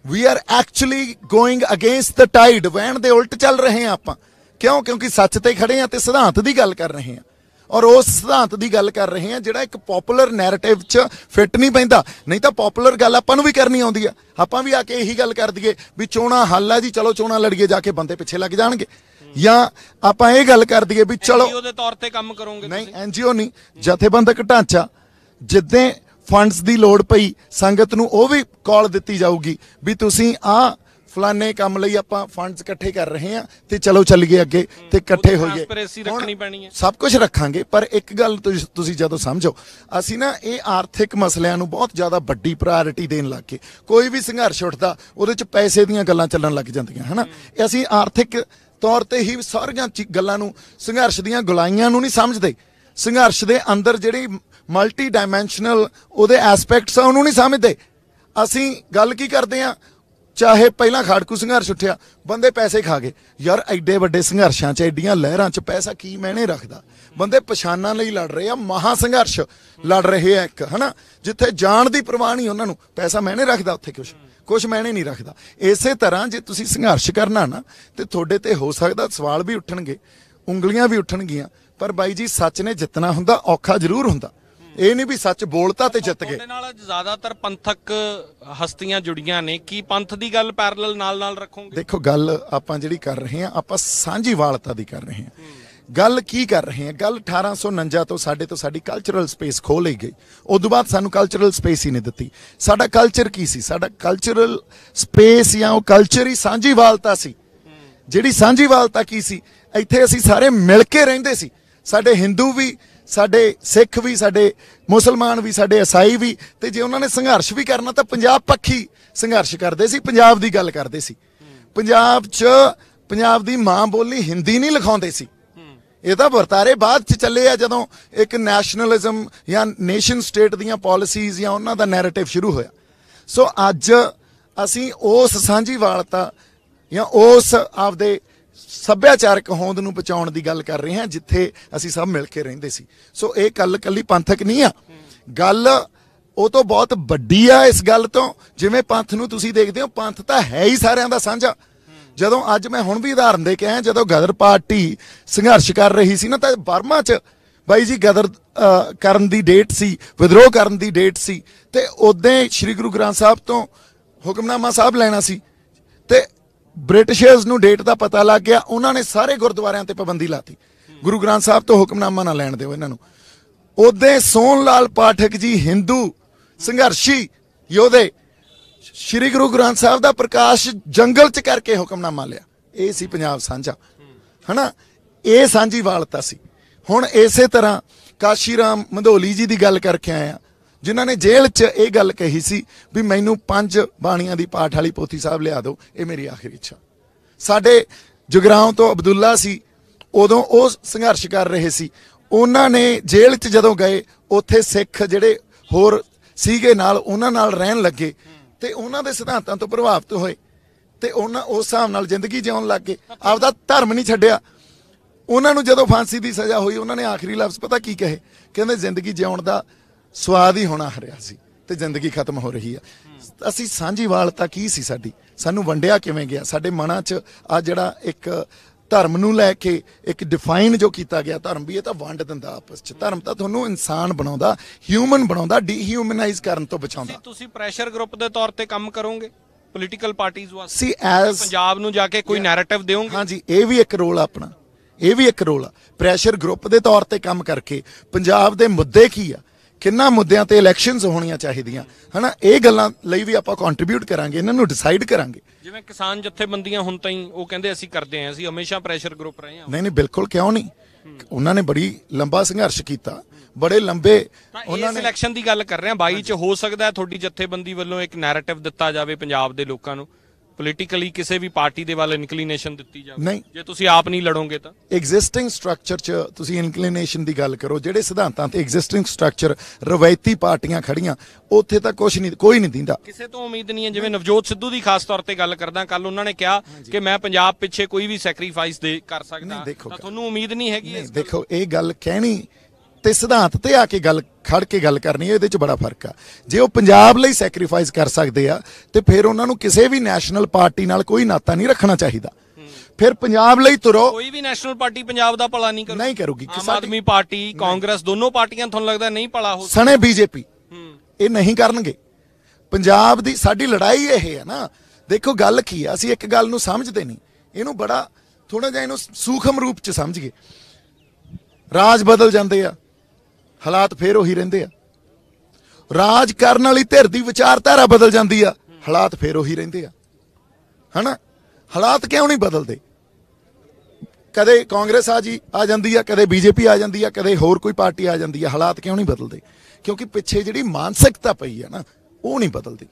we are actually going against the tide, ਵਹਿਣ ਦੇ ਉਲਟ ਚੱਲ ਰਹੇ ਆ ਆਪਾਂ। ਕਿਉਂਕਿ ਸੱਚ ਤੇ ਖੜੇ ਆ ਤੇ ਸਿਧਾਂਤ ਦੀ ਗੱਲ ਕਰ ਰਹੇ ਆ, ਔਰ ਉਸ ਸਿਧਾਂਤ ਦੀ ਗੱਲ ਕਰ ਰਹੇ ਆ ਜਿਹੜਾ ਇੱਕ ਪੋਪੂਲਰ ਨੈਰੇਟਿਵ 'ਚ ਫਿੱਟ ਨਹੀਂ ਪੈਂਦਾ। ਨਹੀਂ ਤਾਂ ਪੋਪੂਲਰ ਗੱਲ ਆਪਾਂ ਨੂੰ ਵੀ ਕਰਨੀ ਆਉਂਦੀ ਆ, ਆਪਾਂ ਵੀ ਆ ਕੇ ਇਹੀ ਗੱਲ ਕਰ ਦਈਏ ਵੀ ਚੋਣਾਂ ਹੱਲ ਆ ਜੀ, ਚਲੋ ਚੋਣਾਂ ਲੜੀਏ, ਜਾ ਕੇ ਬੰਦੇ ਪਿੱਛੇ ਲੱਗ ਜਾਣਗੇ। ਜਾਂ ਆਪਾਂ ਇਹ ਗੱਲ ਕਰ ਦਈਏ ਵੀ ਚਲੋ
ਐਨਜੀਓ ਦੇ ਤੌਰ ਤੇ ਕੰਮ ਕਰੋਗੇ।
ਨਹੀਂ, ਐਨਜੀਓ ਨਹੀਂ, ਜਥੇਬੰਦਕ ਢਾਂਚਾ। ਜਿੱਦਾਂ ਫੰਡਸ ਦੀ ਲੋੜ ਪਈ ਸੰਗਤ ਨੂੰ, ਉਹ ਵੀ ਕਾਲ ਦਿੱਤੀ ਜਾਊਗੀ ਵੀ ਤੁਸੀਂ ਆ ਫਲਾਨੇ ਕੰਮ ਲਈ ਆਪਾਂ ਫੰਡਸ ਇਕੱਠੇ ਕਰ ਰਹੇ ਆ ਤੇ ਚਲੋ ਚੱਲੀਏ ਅੱਗੇ ਤੇ ਇਕੱਠੇ ਹੋਈਏ।
ਟ੍ਰਾਂਸਪੇਰੈਂਸੀ ਰੱਖਣੀ ਪੈਣੀ ਹੈ,
ਸਭ ਕੁਝ ਰੱਖਾਂਗੇ। ਪਰ ਇੱਕ ਗੱਲ ਤੁਸੀਂ ਜਦੋਂ ਸਮਝੋ, ਅਸੀਂ ਨਾ ਇਹ ਆਰਥਿਕ ਮਸਲਿਆਂ ਨੂੰ ਬਹੁਤ ਜ਼ਿਆਦਾ ਵੱਡੀ ਪ੍ਰਾਇੋਰਟੀ ਦੇਣ ਲੱਗ ਗਏ। ਕੋਈ ਵੀ ਸੰਘਰਸ਼ ਉੱਠਦਾ ਉਹਦੇ 'ਚ ਪੈਸੇ ਦੀਆਂ ਗੱਲਾਂ ਚੱਲਣ ਲੱਗ ਜਾਂਦੀਆਂ, ਹਨਾ। ਅਸੀਂ ਆਰਥਿਕ ਤੌਰ ਤੇ ਹੀ ਸਾਰੀਆਂ ਗੱਲਾਂ ਨੂੰ, ਸੰਘਰਸ਼ ਦੀਆਂ ਗੁਲਾਈਆਂ ਨੂੰ ਨਹੀਂ ਸਮਝਦੇ। ਸੰਘਰਸ਼ ਦੇ ਅੰਦਰ ਜਿਹੜੀ ਮਲਟੀ ਡਾਇਮੈਂਸ਼ਨਲ ਉਹਦੇ ਐਸਪੈਕਟਸ ਆ ਉਹਨੂੰ ਨਹੀਂ ਸਮਝਦੇ। ਅਸੀਂ ਗੱਲ ਕੀ ਕਰਦੇ ਆ, ਚਾਹੇ ਪਹਿਲਾਂ ਖਾੜਕੂ ਸੰਘਰਸ਼ ਉੱਠਿਆ, ਬੰਦੇ ਪੈਸੇ ਖਾ ਗਏ। ਯਾਰ ਐਡੇ ਵੱਡੇ ਸੰਘਰਸ਼ਾਂ 'ਚ, ਐਡੀਆਂ ਲਹਿਰਾਂ 'ਚ ਪੈਸਾ ਕੀ ਮਾਇਨੇ ਰੱਖਦਾ? ਬੰਦੇ ਪਛਾਣਾਂ ਲਈ ਲੜ ਰਹੇ ਆ, ਮਹਾ ਸੰਘਰਸ਼ ਲੜ ਰਹੇ ਆ ਇੱਕ, ਹਨਾ। ਜਿੱਥੇ ਜਾਣ ਦੀ ਪਰਵਾਹ ਨਹੀਂ ਉਹਨਾਂ ਨੂੰ, ਪੈਸਾ ਮਾਇਨੇ ਰੱਖਦਾ ਉੱਥੇ? ਕੁਛ ਮਾਇਨੇ ਨਹੀਂ ਰੱਖਦਾ। ਇਸੇ ਤਰ੍ਹਾਂ ਜੇ ਤੁਸੀਂ ਸੰਘਰਸ਼ ਕਰਨਾ ਨਾ ਤੇ ਤੁਹਾਡੇ ਤੇ ਹੋ ਸਕਦਾ ਸਵਾਲ ਵੀ ਉੱਠਣਗੇ, ਉਂਗਲੀਆਂ ਵੀ ਉੱਠਣਗੀਆਂ, ਪਰ ਬਾਈ ਜੀ ਸੱਚ ਨੇ ਜਿੱਤਣਾ ਹੁੰਦਾ, ਔਖਾ ਜ਼ਰੂਰ ਹੁੰਦਾ। ਇਹ ਨਹੀਂ ਵੀ ਸੱਚ ਬੋਲਤਾ ਤੇ ਜਿੱਤ ਗਏ।
ਤੁਹਾਡੇ ਨਾਲ ਜ਼ਿਆਦਾਤਰ ਪੰਥਕ ਹਸਤੀਆਂ ਜੁੜੀਆਂ ਨੇ, ਕੀ ਪੰਥ ਦੀ ਗੱਲ ਪੈਰਲਲ ਨਾਲ ਰੱਖੋਗੇ?
ਦੇਖੋ, ਗੱਲ ਆਪਾਂ ਜਿਹੜੀ ਕਰ ਰਹੇ ਹਾਂ, ਆਪਾਂ ਸਾਂਝੀਵਾਲਤਾ ਦੀ ਕਰ ਰਹੇ ਹਾਂ। ਗੱਲ ਕੀ ਕਰ ਰਹੇ ਹਾਂ? ਗੱਲ 1849 ਤੋਂ ਸਾਡੀ ਕਲਚਰਲ ਸਪੇਸ ਖੋਹ ਲਈ ਗਈ। ਉਦੋਂ ਬਾਅਦ ਸਾਨੂੰ ਕਲਚਰਲ ਸਪੇਸ ਹੀ ਨਹੀਂ ਦਿੱਤੀ। ਸਾਡਾ ਕਲਚਰ ਕੀ ਸੀ? ਸਾਡਾ ਕਲਚਰਲ ਸਪੇਸ ਜਾਂ ਉਹ ਕਲਚਰ ਹੀ ਸਾਂਝੀਵਾਲਤਾ ਸੀ। ਜਿਹੜੀ ਸਾਂਝੀਵਾਲਤਾ ਕੀ ਸੀ? ਇੱਥੇ ਅਸੀਂ ਸਾਰੇ ਮਿਲ ਕੇ ਰਹਿੰਦੇ ਸੀ। ਸਾਡੇ ਹਿੰਦੂ ਵੀ, ਸਾਡੇ ਸਿੱਖ ਵੀ, ਸਾਡੇ ਮੁਸਲਮਾਨ ਵੀ, ਸਾਡੇ ਈਸਾਈ ਵੀ। ਤੇ ਜੇ ਉਹਨਾਂ ਨੇ ਸੰਘਰਸ਼ ਵੀ ਕਰਨਾ ਤਾਂ ਪੰਜਾਬ ਪੱਖੀ ਸੰਘਰਸ਼ ਕਰਦੇ ਸੀ, ਪੰਜਾਬ ਦੀ ਗੱਲ ਕਰਦੇ ਸੀ। ਪੰਜਾਬ 'ਚ ਪੰਜਾਬ ਦੀ ਮਾਂ ਬੋਲੀ ਹਿੰਦੀ ਨਹੀਂ ਲਿਖਾਉਂਦੇ ਸੀ। ਇਹ ਤਾਂ ਵਰਤਾਰੇ ਬਾਅਦ 'ਚ ਚੱਲੇ ਆ, ਜਦੋਂ ਇੱਕ ਨੈਸ਼ਨਲਿਜ਼ਮ ਜਾਂ ਨੇਸ਼ਨ ਸਟੇਟ ਦੀਆਂ ਪਾਲਿਸੀਜ਼ ਜਾਂ ਉਹਨਾਂ ਦਾ ਨੈਰੇਟਿਵ ਸ਼ੁਰੂ ਹੋਇਆ। ਸੋ ਅੱਜ ਅਸੀਂ ਉਸ ਸਾਂਝੀਵਾਲਤਾ ਜਾਂ ਉਸ ਆਪਦੇ ਸੱਭਿਆਚਾਰਕ ਹੋਂਦ ਨੂੰ ਬਚਾਉਣ ਦੀ ਗੱਲ ਕਰ ਰਹੇ ਹਾਂ, ਜਿੱਥੇ ਅਸੀਂ ਸਭ ਮਿਲ ਕੇ ਰਹਿੰਦੇ ਸੀ। ਸੋ ਇਹ ਗੱਲ ਕੱਲੀ ਪੰਥਕ ਨਹੀਂ ਆ, ਗੱਲ ਉਹ ਤੋਂ ਬਹੁਤ ਵੱਡੀ ਆ। ਇਸ ਗੱਲ ਤੋਂ, ਜਿਵੇਂ ਪੰਥ ਨੂੰ ਤੁਸੀਂ ਦੇਖਦੇ ਹੋ, ਪੰਥ ਤਾਂ ਹੈ ਹੀ ਸਾਰਿਆਂ ਦਾ ਸਾਂਝਾ। ਜਦੋਂ ਅੱਜ ਮੈਂ ਹੁਣ ਵੀ ਉਦਾਹਰਨ ਦੇ ਕੇ ਆਇਆ, ਜਦੋਂ ਗਦਰ ਪਾਰਟੀ ਸੰਘਰਸ਼ ਕਰ ਰਹੀ ਸੀ ਨਾ, ਤਾਂ ਬਰਮਾ 'ਚ ਬਾਈ ਜੀ ਗਦਰ ਕਰਨ ਦੀ ਡੇਟ ਸੀ, ਵਿਦਰੋਹ ਕਰਨ ਦੀ ਡੇਟ ਸੀ, ਤੇ ਉਦੋਂ ਸ਼੍ਰੀ ਗੁਰੂ ਗ੍ਰੰਥ ਸਾਹਿਬ ਤੋਂ ਹੁਕਮਨਾਮਾ ਸਾਹਿਬ ਲੈਣਾ ਸੀ ਤੇ ਬ੍ਰਿਟਿਸ਼ਰਸ ਨੂੰ ਡੇਟ ਦਾ ਪਤਾ ਲੱਗ ਗਿਆ। ਉਹਨਾਂ ਨੇ ਸਾਰੇ ਗੁਰਦੁਆਰਿਆਂ ਤੇ ਪਾਬੰਦੀ ਲਾਤੀ, ਗੁਰੂ ਗ੍ਰੰਥ ਸਾਹਿਬ ਤੋਂ ਹੁਕਮਨਾਮਾ ਨਾ ਲੈਣ ਦਿਓ ਇਹਨਾਂ ਨੂੰ। ਉਦੋਂ ਸੋਹਣ ਲਾਲ ਪਾਠਕ ਜੀ, ਹਿੰਦੂ ਸੰਘਰਸ਼ੀ ਯੋਧੇ, ਸ਼੍ਰੀ ਗੁਰੂ ਗ੍ਰੰਥ ਸਾਹਿਬ ਦਾ ਪ੍ਰਕਾਸ਼ ਜੰਗਲ 'ਚ ਕਰਕੇ ਹੁਕਮਨਾਮਾ ਲਿਆ। ਇਹ ਸੀ ਪੰਜਾਬ ਸਾਂਝਾ, ਹਨਾ। ਇਹ ਸਾਂਝੀਵਾਲਤਾ ਸੀ। ਹੁਣ ਇਸੇ ਤਰ੍ਹਾਂ ਕਾਸ਼ੀ ਰਾਮ ਮੰਧੋਲੀ ਜੀ ਦੀ ਗੱਲ ਕਰਕੇ ਆਇਆ, ਜਿਨ੍ਹਾਂ ਨੇ ਜੇਲ੍ਹ 'ਚ ਇਹ ਗੱਲ ਕਹੀ ਸੀ ਵੀ ਮੈਨੂੰ 5 ਬਾਣੀਆਂ ਦੀ ਪਾਠ ਵਾਲੀ ਪੋਥੀ ਸਾਹਿਬ ਲਿਆ ਦਿਓ, ਇਹ ਮੇਰੀ ਆਖਰੀ ਇੱਛਾ। ਸਾਡੇ ਜੁਗਰਾਉਂ ਤੋਂ ਅਬਦੁੱਲਾ ਸੀ, ਉਦੋਂ ਉਹ ਸੰਘਰਸ਼ ਕਰ ਰਹੇ ਸੀ। ਉਹਨਾਂ ਨੇ ਜੇਲ੍ਹ 'ਚ ਜਦੋਂ ਗਏ, ਉੱਥੇ ਸਿੱਖ ਜਿਹੜੇ ਹੋਰ ਸੀਗੇ ਨਾਲ, ਉਹਨਾਂ ਨਾਲ ਰਹਿਣ ਲੱਗੇ ਤੇ ਉਹਨਾਂ ਦੇ ਸਿਧਾਂਤਾਂ ਤੋਂ ਪ੍ਰਭਾਵਿਤ ਹੋਏ ਤੇ ਉਹਨਾਂ ਉਸ ਹਿਸਾਬ ਨਾਲ ਜ਼ਿੰਦਗੀ ਜਿਉਣ ਲੱਗ ਗਏ, ਆਪਦਾ ਧਰਮ ਨਹੀਂ ਛੱਡਿਆ। ਉਹਨਾਂ ਨੂੰ ਜਦੋਂ ਫਾਂਸੀ ਦੀ ਸਜ਼ਾ ਹੋਈ ਉਹਨਾਂ ਨੇ ਆਖਰੀ ਲਫ਼ਜ਼ ਪਤਾ ਕੀ ਕਹੇ? ਕਹਿੰਦੇ ਜ਼ਿੰਦਗੀ ਜਿਉਣ ਦਾ ਸਵਾਦ ਹੀ ਹੋਣਾ ਹਰਿਆ ਸੀ ਤੇ ਜ਼ਿੰਦਗੀ ਖਤਮ ਹੋ ਰਹੀ ਆ। ਅਸੀਂ ਸਾਂਝੀਵਾਲਤਾ ਕੀ ਸੀ ਸਾਡੀ? ਸਾਨੂੰ ਵੰਡਿਆ ਕਿਵੇਂ ਗਿਆ? ਸਾਡੇ ਮਨਾਂ 'ਚ ਆ ਜਿਹੜਾ ਇੱਕ ਧਰਮ ਨੂੰ ਲੈ ਕੇ ਇੱਕ ਡਿਫਾਈਨ ਜੋ ਕੀਤਾ ਗਿਆ, ਧਰਮ ਵੀ ਇਹ ਤਾਂ ਵੰਡ ਦਿੰਦਾ ਆਪਸ 'ਚ। ਧਰਮ ਤਾਂ ਤੁਹਾਨੂੰ ਇਨਸਾਨ ਬਣਾਉਂਦਾ, ਹਿਊਮਨ ਬਣਾਉਂਦਾ, ਡੀਹਿਊਮਨਾਈਜ਼ ਕਰਨ ਤੋਂ ਬਚਾਉਂਦਾ।
ਤੁਸੀਂ ਪ੍ਰੈਸ਼ਰ ਗਰੁੱਪ ਦੇ ਤੌਰ ਤੇ ਕੰਮ ਕਰੋਗੇ ਪੋਲੀਟੀਕਲ ਪਾਰਟੀਆਂ ਵਾਸਤੇ?
ਸੀ ਐਜ਼
ਪੰਜਾਬ ਨੂੰ ਜਾ ਕੇ ਕੋਈ ਨੈਰੇਟਿਵ ਦਿਓਗੇ?
ਹਾਂਜੀ, ਇਹ ਵੀ ਇੱਕ ਰੋਲ ਆ ਆਪਣਾ, ਇਹ ਵੀ ਇੱਕ ਰੋਲ ਆ। ਪ੍ਰੈਸ਼ਰ ਗਰੁੱਪ ਦੇ ਤੌਰ ਤੇ ਕੰਮ ਕਰਕੇ ਪੰਜਾਬ ਦੇ ਮੁੱਦੇ ਕੀ ਆ, ਕਿੰਨਾ ਮੁੱਦਿਆਂ ਤੇ ਇਲੈਕਸ਼ਨਸ ਹੋਣੀਆਂ ਚਾਹੀਦੀਆਂ, ਹਨਾ, ਇਹ ਗੱਲਾਂ ਲਈ ਵੀ ਆਪਾਂ ਕੰਟਰੀਬਿਊਟ ਕਰਾਂਗੇ, ਇਹਨਾਂ ਨੂੰ ਡਿਸਾਈਡ ਕਰਾਂਗੇ।
ਜਿਵੇਂ ਕਿਸਾਨ ਜਥੇਬੰਦੀਆਂ ਹੁਣ ਤਾਈਂ ਉਹ ਕਹਿੰਦੇ ਅਸੀਂ ਕਰਦੇ ਆਂ, ਅਸੀਂ ਹਮੇਸ਼ਾ ਪ੍ਰੈਸ਼ਰ ਗਰੁੱਪ ਰਹੇ ਹਾਂ।
ਨਹੀਂ ਬਿਲਕੁਲ, ਕਿਉਂ ਨਹੀਂ? ਉਹਨਾਂ ਨੇ ਬੜੀ ਲੰਬਾ ਸੰਘਰਸ਼ ਕੀਤਾ, ਬੜੇ ਲੰਬੇ।
ਉਹਨਾਂ ਨੇ ਇਲੈਕਸ਼ਨ ਦੀ ਗੱਲ ਕਰ ਰਹੇ ਆ 22 ਚ, ਹੋ ਸਕਦਾ ਹੈ ਤੁਹਾਡੀ ਜਥੇਬੰਦੀ ਵੱਲੋਂ ਇੱਕ ਨੈਰੇਟਿਵ ਦਿੱਤਾ ਜਾਵੇ ਪੰਜਾਬ ਦੇ ਲੋਕਾਂ ਨੂੰ, ਪੋਲੀਟੀਕਲੀ ਕਿਸੇ ਵੀ ਪਾਰਟੀ ਦੇ ਵੱਲ ਇਨਕਲੀਨੇਸ਼ਨ ਦਿੱਤੀ ਜਾਵੇ।
ਨਹੀਂ,
ਜੇ ਤੁਸੀਂ ਆਪ ਨਹੀਂ ਲੜੋਗੇ ਤਾਂ
ਐਗਜ਼ਿਸਟਿੰਗ ਸਟਰਕਚਰ 'ਚ ਤੁਸੀਂ ਇਨਕਲੀਨੇਸ਼ਨ ਦੀ ਗੱਲ ਕਰੋ, ਜਿਹੜੇ ਸਿਧਾਂਤਾਂ ਤੇ ਐਗਜ਼ਿਸਟਿੰਗ ਸਟਰਕਚਰ ਰਵਾਇਤੀ ਪਾਰਟੀਆਂ ਖੜੀਆਂ, ਉੱਥੇ ਤਾਂ ਕੁਝ ਨਹੀਂ, ਕੋਈ ਨਹੀਂ ਦਿੰਦਾ।
ਕਿਸੇ ਤੋਂ ਉਮੀਦ ਨਹੀਂ ਹੈ। ਜਿਵੇਂ ਨਵਜੋਤ ਸਿੱਧੂ ਦੀ ਖਾਸ ਤੌਰ ਤੇ ਗੱਲ ਕਰਦਾ, ਕੱਲ ਉਹਨਾਂ ਨੇ ਕਿਹਾ ਕਿ ਮੈਂ ਪੰਜਾਬ ਪਿੱਛੇ ਕੋਈ ਵੀ ਸੈਕਰੀਫਾਈਸ ਕਰ ਸਕਦਾ, ਤਾਂ ਤੁਹਾਨੂੰ ਉਮੀਦ ਨਹੀਂ ਹੈਗੀ?
ਨਹੀਂ ਦੇਖੋ, ਇਹ ਗੱਲ ਕਹਿਣੀ ਤੇ ਸਿਧਾਂਤ ਤੇ ਆ ਕੇ ਗੱਲ ਖੜ ਕੇ ਗੱਲ ਕਰਨੀ, ਇਹਦੇ 'ਚ ਬੜਾ ਫਰਕ ਆ। ਜੇ ਉਹ ਪੰਜਾਬ ਲਈ ਸੈਕਰੀਫਾਈਸ ਕਰ ਸਕਦੇ ਆ ਤੇ ਫਿਰ ਉਹਨਾਂ ਨੂੰ ਕਿਸੇ ਵੀ ਨੈਸ਼ਨਲ ਪਾਰਟੀ ਨਾਲ ਕੋਈ ਨਾਤਾ ਨਹੀਂ ਰੱਖਣਾ ਚਾਹੀਦਾ। ਫਿਰ ਪੰਜਾਬ ਲਈ ਤੁਰੋ।
ਕੋਈ ਵੀ ਨੈਸ਼ਨਲ ਪਾਰਟੀ ਪੰਜਾਬ ਦਾ ਭਲਾ ਨਹੀਂ
ਕਰੂਗੀ।
ਆਮ ਆਦਮੀ ਪਾਰਟੀ, ਕਾਂਗਰਸ, ਦੋਨੋਂ ਪਾਰਟੀਆਂ ਤੁਹਾਨੂੰ ਲੱਗਦਾ ਨਹੀਂ ਭਲਾ ਹੋ
ਸਣੇ ਬੀਜੇਪੀ ਇਹ ਨਹੀਂ ਕਰਨਗੇ। ਪੰਜਾਬ ਦੀ ਸਾਡੀ ਲੜਾਈ ਇਹ ਹੈ ਨਾ। ਦੇਖੋ ਗੱਲ ਕੀ ਆ, ਅਸੀਂ ਇੱਕ ਗੱਲ ਨੂੰ ਸਮਝਦੇ ਨਹੀਂ, ਇਹਨੂੰ ਬੜਾ ਥੋੜਾ ਜਿਹਾ ਇਹਨੂੰ ਸੂਖਮ ਰੂਪ 'ਚ ਸਮਝੀਏ। ਰਾਜ ਬਦਲ ਜਾਂਦੇ ਆ, ਹਾਲਾਤ ਫੇਰ ਉਹੀ ਰਹਿੰਦੇ ਆ। ਰਾਜ ਕਰਨ ਵਾਲੀ ਧਿਰ ਦੀ ਵਿਚਾਰਧਾਰਾ ਬਦਲ ਜਾਂਦੀ ਆ, ਹਾਲਾਤ ਫੇਰ ਉਹੀ ਰਹਿੰਦੇ ਆ, ਹਨਾ। ਹਾਲਾਤ ਕਿਉਂ ਨਹੀਂ ਬਦਲਦੇ? ਕਦੇ ਕਾਂਗਰਸ ਆ ਜਾਂਦੀ ਆ, ਕਦੇ ਬੀਜੇਪੀ ਆ ਜਾਂਦੀ ਆ, ਕਦੇ ਹੋਰ ਕੋਈ ਪਾਰਟੀ ਆ ਜਾਂਦੀ ਆ, ਹਾਲਾਤ ਕਿਉਂ ਨਹੀਂ ਬਦਲਦੇ? ਕਿਉਂਕਿ ਪਿੱਛੇ ਜਿਹੜੀ ਮਾਨਸਿਕਤਾ ਪਈ ਆ ਨਾ, ਉਹ ਨਹੀਂ ਬਦਲਦੀ।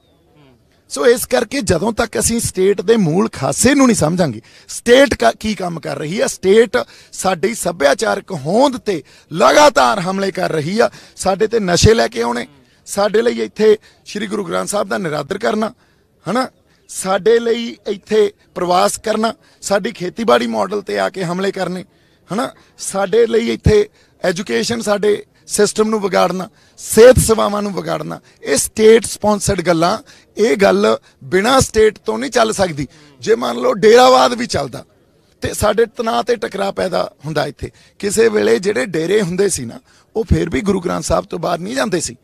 ਸੋ ਇਸ ਕਰਕੇ ਜਦੋਂ ਤੱਕ ਅਸੀਂ ਸਟੇਟ ਦੇ ਮੂਲ ਖਾਸੇ ਨੂੰ ਨਹੀਂ ਸਮਝਾਂਗੇ, ਸਟੇਟ ਕੀ ਕੰਮ ਕਰ ਰਹੀ ਹੈ, ਸਟੇਟ ਸਾਡੀ ਸੱਭਿਆਚਾਰਕ ਹੋਂਦ ਤੇ ਲਗਾਤਾਰ ਹਮਲੇ ਕਰ ਰਹੀ ਆ। ਸਾਡੇ ਤੇ ਨਸ਼ੇ ਲੈ ਕੇ ਆਉਣੇ, ਸਾਡੇ ਲਈ ਇੱਥੇ ਸ੍ਰੀ ਗੁਰੂ ਗ੍ਰੰਥ ਸਾਹਿਬ ਦਾ ਨਿਰਾਦਰ ਕਰਨਾ, ਹਨਾ, ਸਾਡੇ ਲਈ ਇੱਥੇ ਪ੍ਰਵਾਸ ਕਰਨਾ, ਸਾਡੀ ਖੇਤੀਬਾੜੀ ਮਾਡਲ ਤੇ ਆ ਕੇ ਹਮਲੇ ਕਰਨੇ, ਹਨਾ, ਸਾਡੇ ਲਈ ਇੱਥੇ ਐਜੂਕੇਸ਼ਨ, ਸਾਡੇ ਸਿਸਟਮ ਨੂੰ ਵਿਗਾੜਨਾ, ਸਿਹਤ ਸੇਵਾਵਾਂ ਨੂੰ ਵਿਗਾੜਨਾ, ਇਹ ਸਟੇਟ ਸਪਾਂਸਰਡ ਗੱਲਾਂ। ਇਹ ਗੱਲ ਬਿਨਾਂ ਸਟੇਟ ਤੋਂ ਨਹੀਂ ਚੱਲ ਸਕਦੀ। ਜੇ ਮੰਨ ਲਓ ਡੇਰਾਵਾਦ ਵੀ ਚੱਲਦਾ ਤੇ ਸਾਡੇ ਤਣਾਅ ਤੇ ਟਕਰਾਅ ਪੈਦਾ ਹੁੰਦਾ। ਇੱਥੇ ਕਿਸੇ ਵੇਲੇ ਜਿਹੜੇ ਡੇਰੇ ਹੁੰਦੇ ਸੀ ਨਾ, ਉਹ ਫਿਰ ਵੀ ਗੁਰੂ ਗ੍ਰੰਥ ਸਾਹਿਬ ਤੋਂ ਬਾਹਰ ਨਹੀਂ ਜਾਂਦੇ ਸੀ,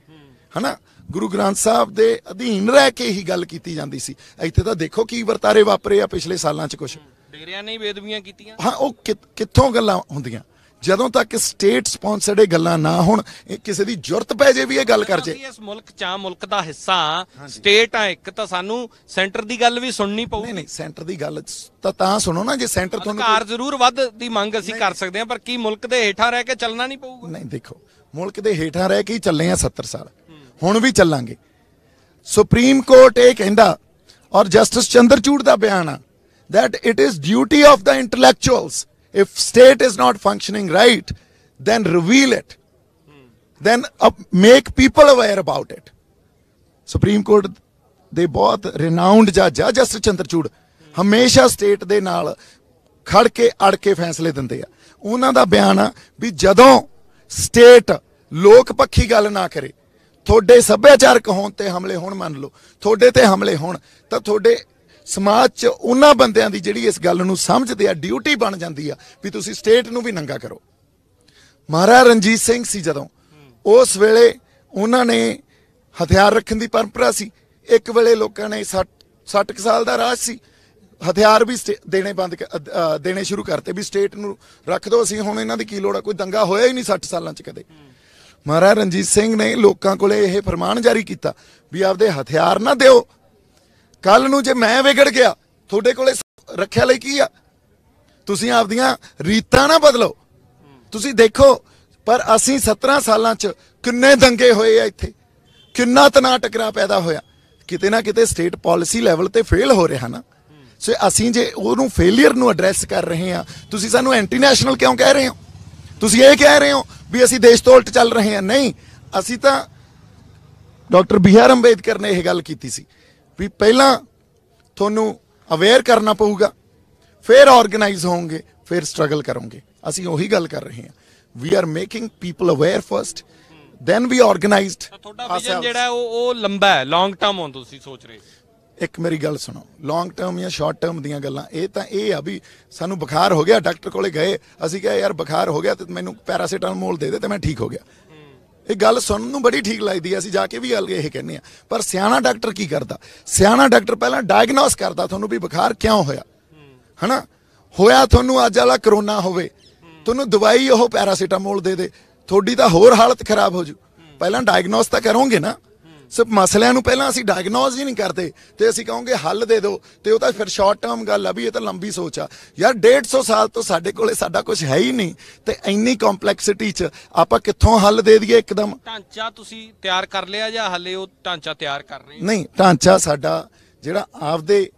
ਹਨਾ। ਗੁਰੂ ਗ੍ਰੰਥ ਸਾਹਿਬ ਦੇ ਅਧੀਨ ਰਹਿ ਕੇ ਹੀ ਗੱਲ ਕੀਤੀ ਜਾਂਦੀ ਸੀ। ਇੱਥੇ ਤਾਂ ਦੇਖੋ ਕੀ ਵਰਤਾਰੇ ਵਾਪਰੇ ਆ ਪਿਛਲੇ ਸਾਲਾਂ 'ਚ। ਕੁਛ
ਡੇਰਿਆਂ ਨੇ ਬੇਦਬੀਆਂ ਕੀਤੀਆਂ।
ਹਾਂ, ਉਹ ਕਿੱਥੋਂ ਗੱਲਾਂ ਹੁੰਦੀਆਂ? ਜਦੋਂ ਤੱਕ ਸਟੇਟ ਸਪਾਂਸਰਡ ਇਹ ਗੱਲਾਂ ਨਾ ਹੋਣ, ਕਿਸੇ ਦੀ ਜ਼ਰੂਰਤ ਪੈ ਜੇ ਵੀ ਇਹ ਗੱਲ ਕਰ ਜੇ।
ਇਸ ਮੁਲਕ ਦਾ ਹਿੱਸਾ ਸਟੇਟ ਆ ਇੱਕ, ਤਾਂ ਸਾਨੂੰ ਸੈਂਟਰ ਦੀ ਗੱਲ ਵੀ ਸੁਣਨੀ ਪਊਗੀ।
ਨਹੀਂ ਸੈਂਟਰ ਦੀ ਗੱਲ ਤਾਂ ਸੁਣੋ ਨਾ। ਜੇ ਸੈਂਟਰ ਤੁਹਾਨੂੰ
ਅਧਿਕਾਰ ਜ਼ਰੂਰ ਵੱਧ ਦੀ ਮੰਗ ਅਸੀਂ ਕਰ ਸਕਦੇ ਹਾਂ, ਪਰ ਕੀ ਮੁਲਕ ਦੇ ਹੇਠਾਂ ਰਹਿ ਕੇ ਚੱਲਣਾ ਨਹੀਂ ਪਊਗਾ? ਨਹੀਂ
ਦੇਖੋ, ਮੁਲਕ ਦੇ ਹੇਠਾਂ ਰਹਿ ਕੇ ਹੀ ਚੱਲੇ ਆ 70 ਸਾਲ, ਹੁਣ ਵੀ ਚੱਲਾਂਗੇ। ਸੁਪਰੀਮ ਕੋਰਟ ਇਹ ਕਹਿੰਦਾ, ਔਰ ਜਸਟਿਸ ਚੰਦਰਚੂੜ ਦਾ ਬਿਆਨ ਆ, that it is duty of the intellectuals, if state is not functioning right, then reveal it, then make people aware about it. Supreme court ਦੇ ਬਹੁਤ ਰਿਨਾਊਂਡ ਜੱਜ ਆ ਜਸਟਿਸ ਚੰਦਰਚੂੜ, ਹਮੇਸ਼ਾ ਸਟੇਟ ਦੇ ਨਾਲ ਖੜ ਕੇ ਅੜ ਕੇ ਫੈਸਲੇ ਦਿੰਦੇ ਆ। ਉਹਨਾਂ ਦਾ ਬਿਆਨ ਆ ਵੀ ਜਦੋਂ ਸਟੇਟ ਲੋਕ ਪੱਖੀ ਗੱਲ ਨਾ ਕਰੇ, ਤੁਹਾਡੇ ਸੱਭਿਆਚਾਰਕ ਹੋਣ ਤੇ ਹਮਲੇ ਹੋਣ, ਮੰਨ ਲਓ ਤੁਹਾਡੇ ਤੇ ਹਮਲੇ ਹੋਣ, ਤਾਂ ਤੁਹਾਡੇ ਸਮਾਜ 'ਚ ਉਹਨਾਂ ਬੰਦਿਆਂ ਦੀ ਜਿਹੜੀ ਇਸ ਗੱਲ ਨੂੰ ਸਮਝਦੇ ਆ, ਡਿਊਟੀ ਬਣ ਜਾਂਦੀ ਆ ਵੀ ਤੁਸੀਂ ਸਟੇਟ ਨੂੰ ਵੀ ਨੰਗਾ ਕਰੋ। ਮਹਾਰਾਜਾ ਰਣਜੀਤ ਸਿੰਘ ਸੀ ਜਦੋਂ, ਉਸ ਵੇਲੇ ਉਹਨਾਂ ਨੇ ਹਥਿਆਰ ਰੱਖਣ ਦੀ ਪਰੰਪਰਾ ਸੀ। ਇੱਕ ਵੇਲੇ ਲੋਕਾਂ ਨੇ 60 ਸਾਲ ਦਾ ਰਾਜ ਸੀ, ਹਥਿਆਰ ਵੀ ਦੇਣੇ ਸ਼ੁਰੂ ਕਰਤੇ ਵੀ ਸਟੇਟ ਨੂੰ ਰੱਖ ਦੋ, ਅਸੀਂ ਹੁਣ ਇਹਨਾਂ ਦੀ ਕੀ ਲੋੜ ਆ, ਕੋਈ ਦੰਗਾ ਹੋਇਆ ਹੀ ਨਹੀਂ 60 ਸਾਲਾਂ 'ਚ ਕਦੇ। ਮਹਾਰਾਜਾ ਰਣਜੀਤ ਸਿੰਘ ਨੇ ਲੋਕਾਂ ਕੋਲੇ ਇਹ ਫਰਮਾਨ ਜਾਰੀ ਕੀਤਾ ਵੀ ਆਪਦੇ ਹਥਿਆਰ ਨਾ ਦਿਓ, ਕੱਲ ਨੂੰ ਜੇ ਮੈਂ ਵਿਗੜ ਗਿਆ ਤੁਹਾਡੇ ਕੋਲੇ ਰੱਖਿਆ ਲਈ ਕੀ ਆ, ਤੁਸੀਂ ਆਪਦੀਆਂ ਰੀਤਾਂ ਨਾ ਬਦਲੋ। ਤੁਸੀਂ ਦੇਖੋ, ਪਰ ਅਸੀਂ 17 ਸਾਲਾਂ 'ਚ ਕਿੰਨੇ ਦੰਗੇ ਹੋਏ ਆ ਇੱਥੇ, ਕਿੰਨਾ ਤਣਾਅ ਟਕਰਾਅ ਪੈਦਾ ਹੋਇਆ। ਕਿਤੇ ਨਾ ਕਿਤੇ ਸਟੇਟ ਪਾਲਿਸੀ ਲੈਵਲ ਤੇ ਫੇਲ ਹੋ ਰਿਹਾ ਨਾ। ਸੋ ਅਸੀਂ ਜੇ ਉਹਨੂੰ ਫੇਲੀਅਰ ਨੂੰ ਐਡਰੈਸ ਕਰ ਰਹੇ ਹਾਂ, ਤੁਸੀਂ ਸਾਨੂੰ ਐਂਟੀ ਨੈਸ਼ਨਲ ਕਿਉਂ ਕਹਿ ਰਹੇ ਹੋ? ਤੁਸੀਂ ਇਹ ਕਹਿ ਰਹੇ ਹੋ ਵੀ ਅਸੀਂ ਦੇਸ਼ ਤੋਂ ਉਲਟ ਚੱਲ ਰਹੇ ਹਾਂ। ਨਹੀਂ, ਅਸੀਂ ਤਾਂ ਡਾਕਟਰ BR ਅੰਬੇਦਕਰ ਨੇ ਇਹ ਗੱਲ ਕੀਤੀ ਸੀ ਵੀ ਪਹਿਲਾਂ ਤੁਹਾਨੂੰ ਅਵੇਅਰ ਕਰਨਾ ਪਊਗਾ, ਫਿਰ ਆਰਗੇਨਾਈਜ਼ ਹੋਵੋਗੇ, ਫਿਰ ਸਟਰਗਲ ਕਰੋਗੇ। ਅਸੀਂ ਉਹੀ ਗੱਲ ਕਰ ਰਹੇ ਹਾਂ, we are making people aware first, then we organized.
ਤੁਹਾਡਾ ਵਿਜ਼ਨ ਜਿਹੜਾ ਉਹ ਲੰਬਾ ਹੈ, ਲੌਂਗ ਟਰਮ ਹੋ ਤੁਸੀਂ ਸੋਚ ਰਹੇ?
ਇੱਕ ਮੇਰੀ ਗੱਲ ਸੁਣੋ, ਲੌਂਗ ਟਰਮ ਜਾਂ ਸ਼ਾਰਟ ਟਰਮ ਦੀਆਂ ਗੱਲਾਂ ਇਹ ਆ ਵੀ ਸਾਨੂੰ ਬੁਖਾਰ ਹੋ ਗਿਆ, ਡਾਕਟਰ ਕੋਲੇ ਗਏ, ਅਸੀਂ ਕਿਹਾ ਯਾਰ ਬੁਖਾਰ ਹੋ ਗਿਆ ਤੇ ਮੈਨੂੰ ਪੈਰਾਸੀਟਾਮੋਲ ਦੇ ਦੇ ਤੇ ਮੈਂ ਠੀਕ ਹੋ ਗਿਆ। ਇਹ ਗੱਲ ਸੁਣਨ ਨੂੰ ਬੜੀ ਠੀਕ ਲੱਗਦੀ ਹੈ, ਅਸੀਂ ਜਾ ਕੇ ਵੀ ਗੱਲ ਇਹ ਕਹਿੰਦੇ ਆ, ਪਰ ਸਿਆਣਾ ਡਾਕਟਰ ਕੀ ਕਰਦਾ? ਸਿਆਣਾ ਡਾਕਟਰ ਪਹਿਲਾਂ ਡਾਇਗਨੋਸ ਕਰਦਾ ਤੁਹਾਨੂੰ ਵੀ ਬੁਖਾਰ ਕਿਉਂ ਹੋਇਆ, ਹਨਾ? ਹੋਇਆ ਤੁਹਾਨੂੰ ਅੱਜ ਵਾਲਾ ਕਰੋਨਾ ਹੋਵੇ, ਤੁਹਾਨੂੰ ਦਵਾਈ ਉਹ ਪੈਰਾਸੀਟਾਮੋਲ ਦੇ ਦੇ, ਤੁਹਾਡੀ ਤਾਂ ਹੋਰ ਹਾਲਤ ਖਰਾਬ ਹੋ ਜੂ। ਪਹਿਲਾਂ ਡਾਇਗਨੋਸ ਤਾਂ ਕਰੋਗੇ ਨਾ। ਸਿਰਫ ਮਸਲਿਆਂ ਨੂੰ ਪਹਿਲਾਂ ਅਸੀਂ ਡਾਇਗਨੋਸ ਹੀ ਨਹੀਂ ਕਰਦੇ ਤੇ ਅਸੀਂ ਕਹੋਗੇ ਹੱਲ ਦੇ ਦਿਓ, ਤੇ ਉਹ ਤਾਂ ਫਿਰ ਸ਼ਾਰਟ ਟਰਮ ਗੱਲ ਆ ਵੀ ਇਹ ਤਾਂ ਲੰਬੀ ਸੋਚ ਆ। ਯਾਰ 150 ਸਾਲ ਤੋਂ ਸਾਡੇ ਕੋਲੇ ਸਾਡਾ ਕੁਝ ਹੈ ਹੀ ਨਹੀਂ, ਤੇ ਇੰਨੀ ਕੰਪਲੈਕਸਿਟੀ 'ਚ ਆਪਾਂ ਕਿੱਥੋਂ ਹੱਲ ਦੇ ਦਈਏ ਇੱਕਦਮ?
ਢਾਂਚਾ ਤੁਸੀਂ ਤਿਆਰ ਕਰ ਲਿਆ ਜਾਂ ਹੱਲੇ ਉਹ ਢਾਂਚਾ ਤਿਆਰ ਕਰ ਰਹੇ?
ਨਹੀਂ, ਢਾਂਚਾ ਸਾਡਾ ਜਿਹੜਾ ਆਪਦੇ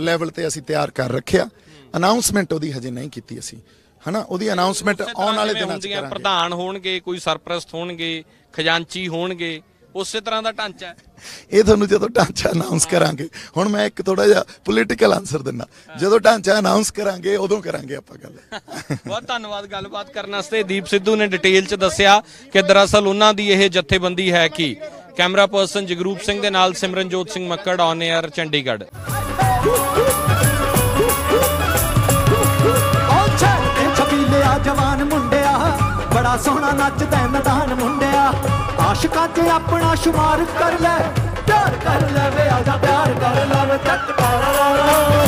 ਲੈਵਲ ਤੇ ਅਸੀਂ ਤਿਆਰ ਕਰ ਰੱਖਿਆ, ਅਨਾਉਂਸਮੈਂਟ ਉਹਦੀ ਹਜੇ ਨਹੀਂ ਕੀਤੀ ਅਸੀਂ, ਹਨਾ? ਉਹਦੀ ਅਨਾਉਂਸਮੈਂਟ ਆਉਣ ਵਾਲੇ ਦਿਨਾਂ 'ਚ ਕਰਾਂਗੇ।
ਪ੍ਰਧਾਨ ਹੋਣਗੇ, ਕੋਈ ਸਰਪ੍ਰਸਤ ਹੋਣਗੇ, ਖਜ਼ਾਨਚੀ ਹੋਣਗੇ, ਉਸੇ ਤਰ੍ਹਾਂ ਦਾ ਢਾਂਚਾ ਹੈ
ਇਹ। ਤੁਹਾਨੂੰ ਜਦੋਂ ਢਾਂਚਾ ਅਨਾਉਂਸ ਕਰਾਂਗੇ, ਹੁਣ ਮੈਂ ਇੱਕ ਥੋੜਾ ਜਿਹਾ ਪੋਲੀਟੀਕਲ ਆਨਸਰ ਦਿੰਦਾ, ਜਦੋਂ ਢਾਂਚਾ ਅਨਾਉਂਸ ਕਰਾਂਗੇ ਉਦੋਂ ਕਰਾਂਗੇ ਆਪਾਂ ਗੱਲ।
ਬਹੁਤ ਧੰਨਵਾਦ ਗੱਲਬਾਤ ਕਰਨ ਵਾਸਤੇ। ਦੀਪ ਸਿੱਧੂ ਨੇ ਡਿਟੇਲ 'ਚ ਦੱਸਿਆ ਕਿ ਦਰਅਸਲ ਉਹਨਾਂ ਦੀ ਇਹ ਜਥੇਬੰਦੀ ਹੈ। ਕਿ ਕੈਮਰਾ ਪਰਸਨ ਜਗਰੂਪ ਸਿੰਘ ਦੇ ਨਾਲ ਸਿਮਰਨਜੋਤ ਸਿੰਘ ਮੱਕੜ, ਔਨ 에ਅਰ, ਚੰਡੀਗੜ੍ਹ।
ਜਵਾਨ ਮੁੰਡਿਆ ਬੜਾ ਸੋਹਣਾ ਨੱਚਦਾ ਮੈਦਾਨ ਮੁੰਡਿਆ, ਆਸ਼ਿਕਾਂ 'ਚ ਆਪਣਾ ਸ਼ੁਮਾਰ ਕਰ ਲੈ, ਪਿਆਰ ਕਰ ਲੈ ਵੇ ਆਜਾ ਪਿਆਰ ਕਰ ਲੈ ਵੇ ਚੱਕ ਕਰ